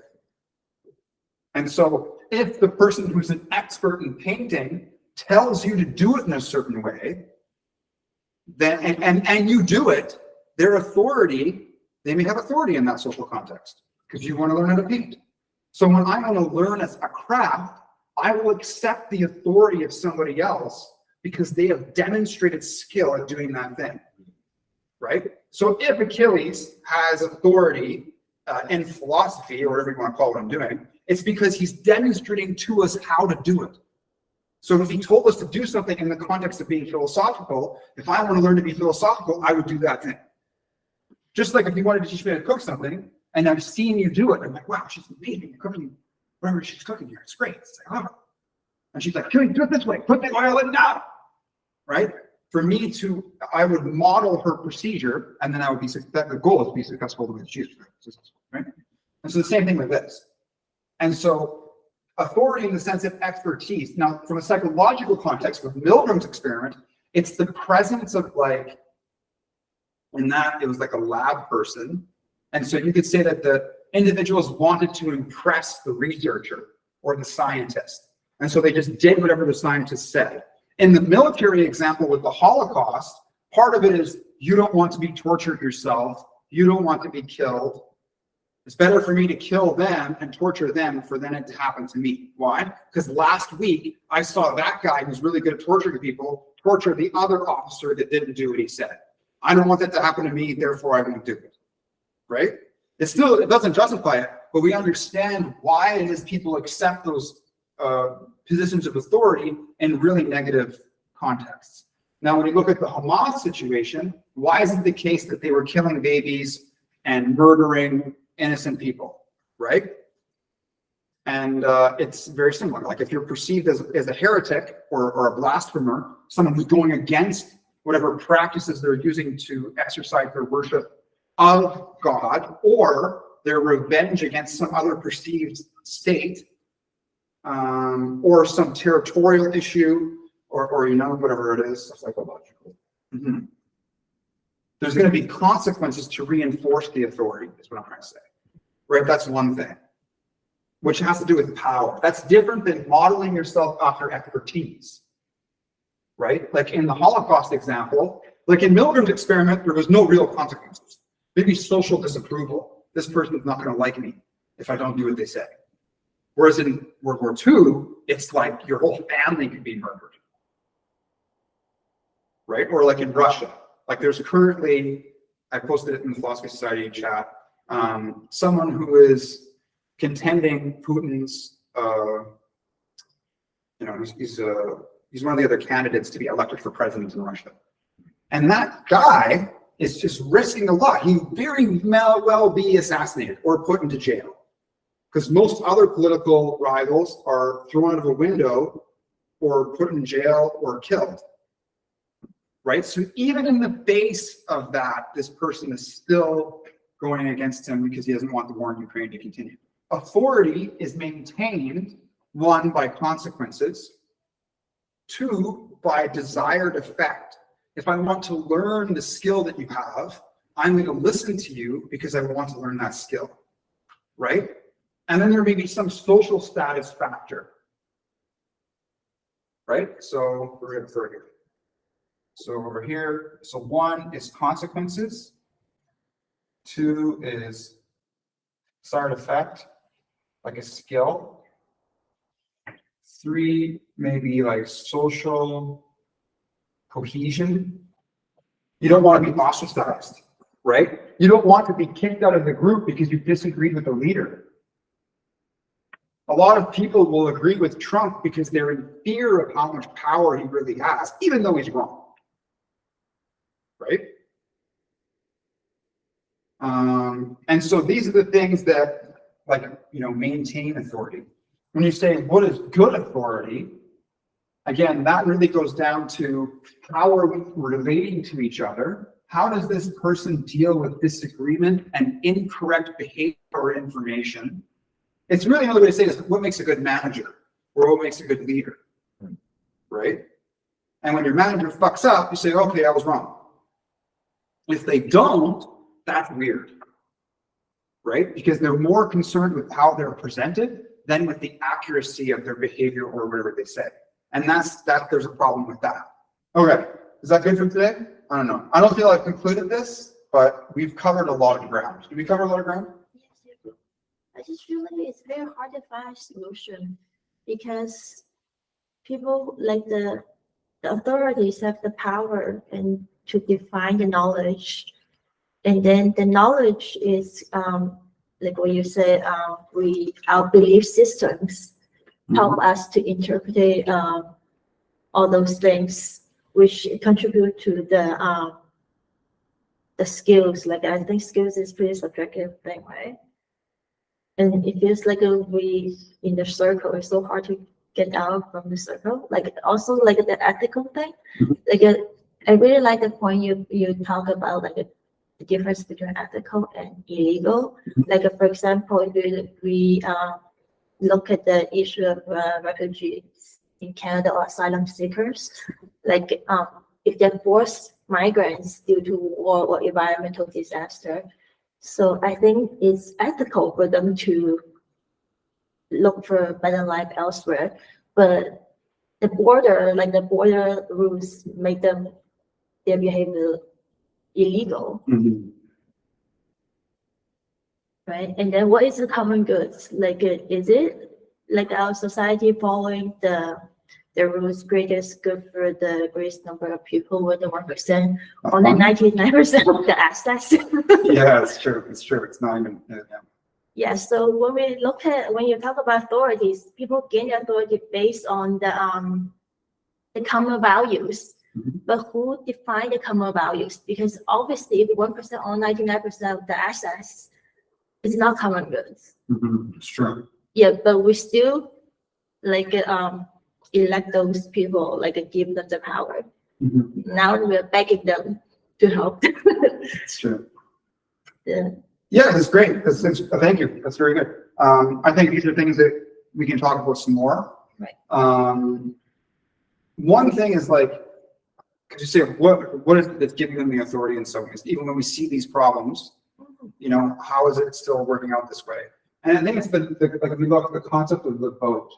A: And so if the person who's an expert in painting tells you to do it in a certain way, then and you do it, their authority, they may have authority in that social context because you want to learn how to paint. So when I want to learn as a craft, I will accept the authority of somebody else because they have demonstrated skill at doing that thing, right? So if Achilles has authority in philosophy, or whatever you want to call what I'm doing, it's because he's demonstrating to us how to do it. So if he told us to do something in the context of being philosophical, if I want to learn to be philosophical, I would do that thing. Just like if you wanted to teach me how to cook something, and I've seen you do it, I'm like, wow, she's amazing cooking. Whatever she's cooking here, it's great. It's like, oh. And she's like, can we do it this way? Put the oil in now, right? For me to, I would model her procedure, and then I would be, the goal is to be successful the way she's successful, right? And so the same thing with this. And so authority in the sense of expertise. Now, from a psychological context, with Milgram's experiment, it's the presence of like, in that it was like a lab person. And so you could say that the individuals wanted to impress the researcher or the scientist. And so they just did whatever the scientist said. In the military example with the Holocaust, part of it is you don't want to be tortured yourself. You don't want to be killed. It's better for me to kill them and torture them for then it to happen to me. Why? Because last week I saw that guy who's really good at torturing people torture the other officer that didn't do what he said. I don't want that to happen to me, therefore I won't do it. Right? It doesn't justify it, but we understand why it is people accept those positions of authority in really negative contexts. Now, when you look at the Hamas situation, why is it the case that they were killing babies and murdering innocent people, right? And it's very similar. Like if you're perceived as a heretic or a blasphemer, someone who's going against whatever practices they're using to exercise their worship of God or their revenge against some other perceived state, or some territorial issue, or you know, whatever it is, psychological. Mm-hmm. There's going to be consequences to reinforce the authority, is what I'm trying to say. Right? That's one thing, which has to do with power. That's different than modeling yourself after expertise. Right? Like in the Holocaust example, like in Milgram's experiment, there was no real consequences. Maybe social disapproval. This person is not going to like me if I don't do what they say. Whereas in World War II, it's like your whole family could be murdered. Right? Or like in Russia. Like there's currently, I posted it in the Philosophy Society chat, someone who is contending Putin's, he's He's one of the other candidates to be elected for president in Russia. And that guy is just risking a lot. He very well be assassinated or put into jail. Because most other political rivals are thrown out of a window or put in jail or killed. Right? So even in the face of that, this person is still going against him because he doesn't want the war in Ukraine to continue. Authority is maintained, one, by consequences, two, by desired effect. If I want to learn the skill that you have, I'm going to listen to you because I want to learn that skill, right? And then there may be some social status factor, right? So we're going to throw here. So over here, so one is consequences, two is desired effect, like a skill. Three, maybe like social cohesion. You don't want to be ostracized, right? You don't want to be kicked out of the group because you disagreed with the leader. A lot of people will agree with Trump because they're in fear of how much power he really has, even though he's wrong, right? And so these are the things that, like, maintain authority. When you say, what is good authority? Again, that really goes down to how are we relating to each other? How does this person deal with disagreement and incorrect behavior or information? It's really another way to say this, what makes a good manager or what makes a good leader, right? And when your manager fucks up, you say, okay, I was wrong. If they don't, that's weird, right? Because they're more concerned with how they're presented than with the accuracy of their behavior or whatever they say. And there's a problem with that. Okay, is that good for today? I don't know. I don't feel I've concluded this, but we've covered a lot of ground. Did we cover a lot of ground?
D: Yes, I just feel like it's very hard to find a solution because people like the authorities have the power and to define the knowledge, and then the knowledge is like what you said. Our belief systems help us to interpret all those things, which contribute to the skills. Like I think skills is pretty subjective thing, right? And it feels like we in the circle. It's so hard to get out from the circle. Like also like the ethical thing. Like I really like the point you talk about, like the difference between ethical and illegal. Like for example, if we look at the issue of refugees in Canada or asylum seekers, like if they're forced migrants due to war or environmental disaster. So I think it's ethical for them to look for a better life elsewhere, but the border rules make their behavior illegal. Right? And then what is the common goods? Like, is it like our society following the rules greatest good for the greatest number of people with the 1%, only 99% of the assets?
A: Yeah, it's true. It's true. It's not even.
D: Yeah. So when you talk about authorities, people gain the authority based on the common values. But who define the common values? Because obviously, if 1% or 99% of the assets is not common goods.
A: It's true.
D: Yeah, but we still like elect those people, like give them the power. Now we're begging them to help.
A: It's true.
D: Yeah.
A: Yeah, that's great. Thank you. That's very good. I think these are things that we can talk about some more.
D: Right.
A: One thing is like, could you say what is it that's giving them the authority in some ways? Even when we see these problems, how is it still working out this way? And I think it's like we look at the concept of the vote,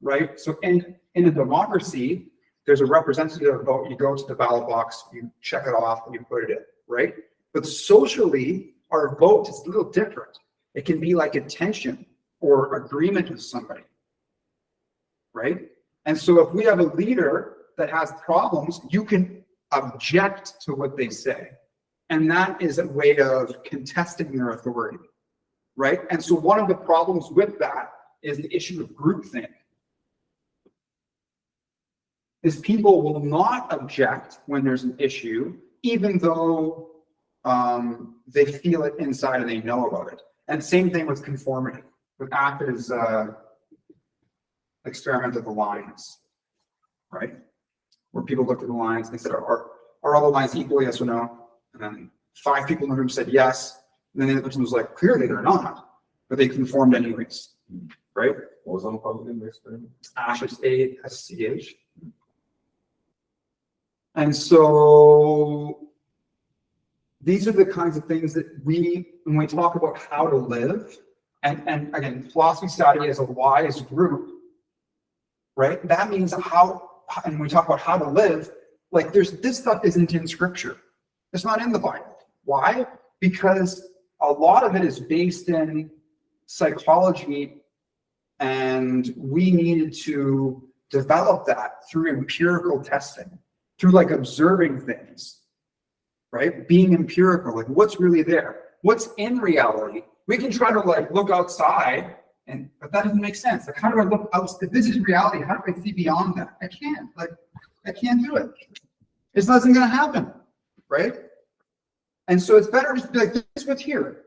A: right? So in a democracy, there's a representative vote. You go to the ballot box, you check it off, and you put it in, right? But socially, our vote is a little different. It can be like intention or agreement with somebody, right? And so if we have a leader that has problems, you can object to what they say. And that is a way of contesting their authority, right? And so one of the problems with that is the issue of groupthink. is people will not object when there's an issue, even though they feel it inside and they know about it. And same thing with conformity. With Appi's experiment of the lines, right? Where people looked at the lines and they said, are all the lines equal, yes or no? And then 5 people in the room said yes. And then the other person was like, clearly they're not, but they conformed anyways, right?
B: What was on public in the experiment?
A: Ash, ASCH. And so these are the kinds of things that when we talk about how to live, and again, Philosophy Society is a wise group, right? That means and we talk about how to live, like this stuff isn't in scripture. It's not in the Bible. Why? Because a lot of it is based in psychology, and we needed to develop that through empirical testing, through like observing things, right? Being empirical, like what's really there, what's in reality. We can try to like look outside, but that doesn't make sense. Like, how do I look out? If this is reality, how do I see beyond that? I can't. Like, I can't do it. It's nothing going to happen, right? And so it's better just to be like, this is what's here.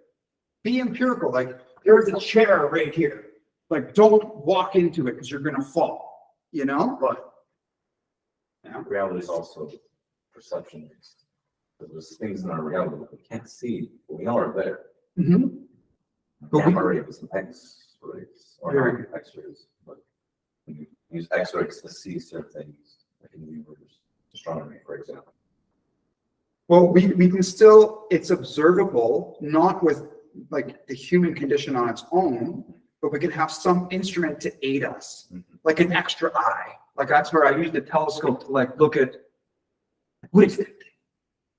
A: Be empirical. Like, there's a chair right here. Like, don't walk into it because you're going to fall. You know, but
B: Reality is also perception based. There's things in our reality that we can't see, but we know are there.
A: mhm. But we-
B: Gamma rays and X-rays, or not X-rays, but when you use X-rays to see certain things, like in the universe, astronomy, for example.
A: Well, we can still, it's observable, not with like the human condition on its own, but we can have some instrument to aid us, like an extra eye. Like that's where I use the telescope to like look at, what is it?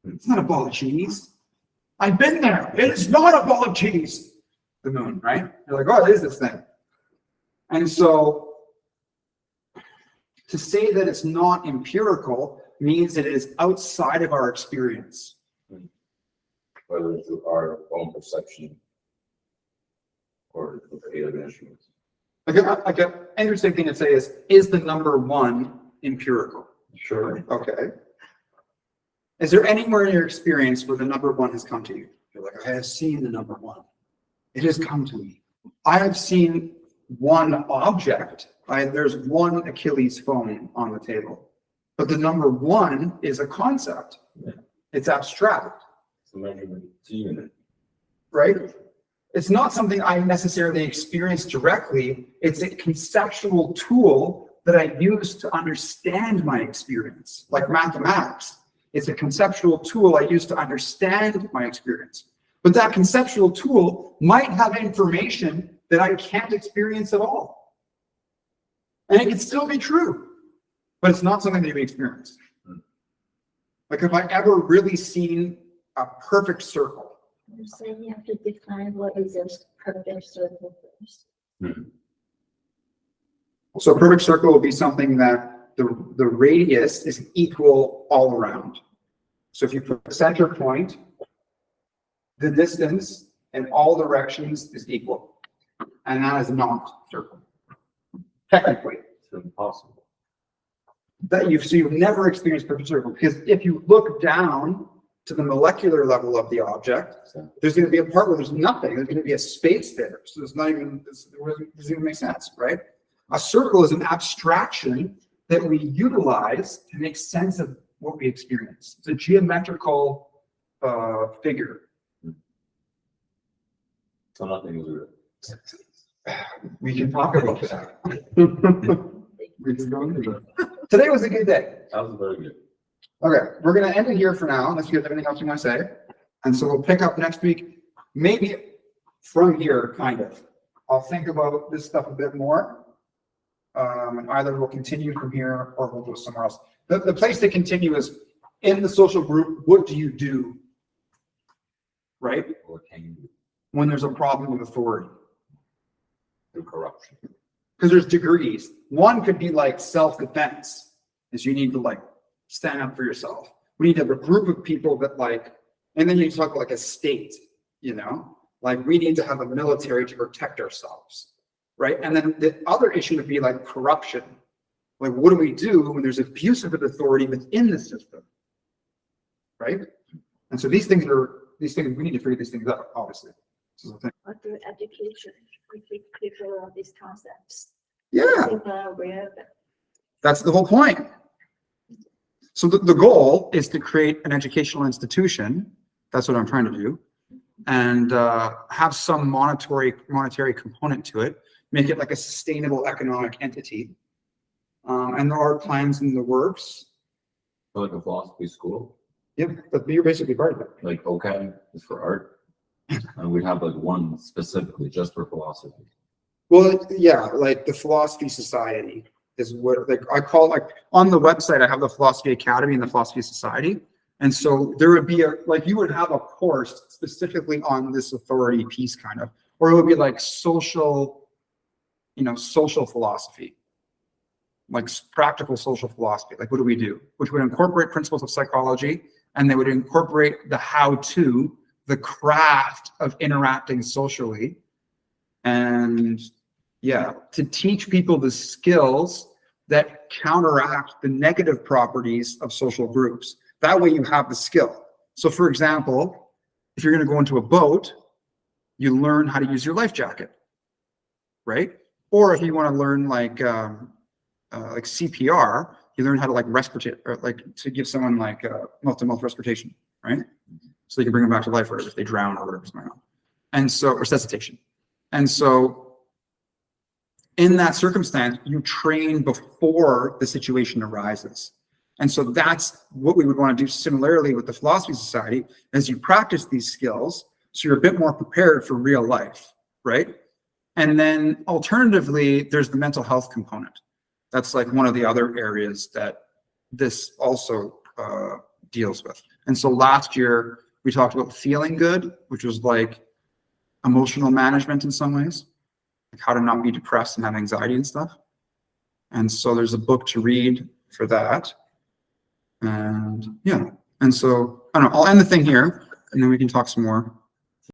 A: It's not a ball of cheese. I've been there. It is not a ball of cheese. The moon, right? You're like, oh, it is this thing. And so to say that it's not empirical means that it is outside of our experience.
B: Whether through our own perception or with the aid of instruments.
A: Like an interesting thing to say is the number 1 empirical?
B: Sure.
A: Okay. Is there anywhere in your experience where the number 1 has come to you? You're like, I have seen the number 1. It has come to me. I have seen one object. There's one Achilles phone on the table. But the number 1 is a concept.
B: Yeah.
A: It's abstract.
B: It's a measurement, it's a unit.
A: Right? It's not something I necessarily experience directly. It's a conceptual tool that I use to understand my experience, like mathematics. It's a conceptual tool I use to understand my experience. But that conceptual tool might have information that I can't experience at all. And it can still be true, but it's not something that you experience. Like, have I ever really seen a perfect circle?
D: You're saying you have to define what is a perfect circle first.
A: So a perfect circle will be something that the radius is equal all around. So if you put a center point, the distance in all directions is equal. And that is not a circle. Technically.
B: It's impossible.
A: So you've never experienced perfect circle, because if you look down to the molecular level of the object, there's going to be a part where there's nothing. There's going to be a space there. So it doesn't even make sense, right? A circle is an abstraction that we utilize to make sense of what we experience. It's a geometrical figure.
B: So nothing is real.
A: We can talk about that. We can go into that. Today was a good day.
B: That was very good.
A: Okay, we're going to end it here for now, unless you have anything else you want to say. And so we'll pick up next week, maybe from here, kind of. I'll think about this stuff a bit more. And either we'll continue from here or we'll go somewhere else. The place to continue is in the social group. What do you do? Right?
B: What can you do
A: When there's a problem with authority.
B: through corruption?
A: Because there's degrees. One could be like self-defense, is you need to like stand up for yourself. We need to have a group of people that like, and then you talk like a state, you know, like we need to have a military to protect ourselves, right? And then the other issue would be like corruption. Like, what do we do when there's abuse of authority within the system? Right? And so these things, we need to figure these things out, obviously. This is the thing.
D: Or through education, we teach people these concepts.
A: Yeah,
D: People are aware of it.
A: that's the whole point. So the goal is to create an educational institution. That's what I'm trying to do. And have some monetary component to it, make it like a sustainable economic entity. And there are plans in the works.
F: Like a philosophy school,
A: Yep, but you're basically part of it.
F: like OCAD is for art. And we have like one specifically just for philosophy.
A: Well, yeah, like the Philosophy Society is what, like, I call, like, on the website, I have the Philosophy Academy and the Philosophy Society. And so there would be like, you would have a course specifically on this authority piece kind of, or it would be like social philosophy, like practical social philosophy. Like, what do we do? Which would incorporate principles of psychology, and they would incorporate the how-to, the craft of interacting socially. And yeah, to teach people the skills that counteract the negative properties of social groups. That way you have the skill. So for example, if you're going to go into a boat, you learn how to use your life jacket, right? Or if you want to learn like CPR, you learn how to like respirate, or like to give someone like mouth-to-mouth respiration, right? So you can bring them back to life, or if they drown or whatever's going on. And so, or resuscitation. And so in that circumstance, you train before the situation arises. And so that's what we would want to do similarly with the Philosophy Society, as you practice these skills, so you're a bit more prepared for real life, right? And then alternatively, there's the mental health component. That's like one of the other areas that this also deals with. And so last year, we talked about feeling good, which was like emotional management in some ways, like how to not be depressed and have anxiety and stuff. And so there's a book to read for that. And yeah, and so I don't know, I'll end the thing here and then we can talk some more.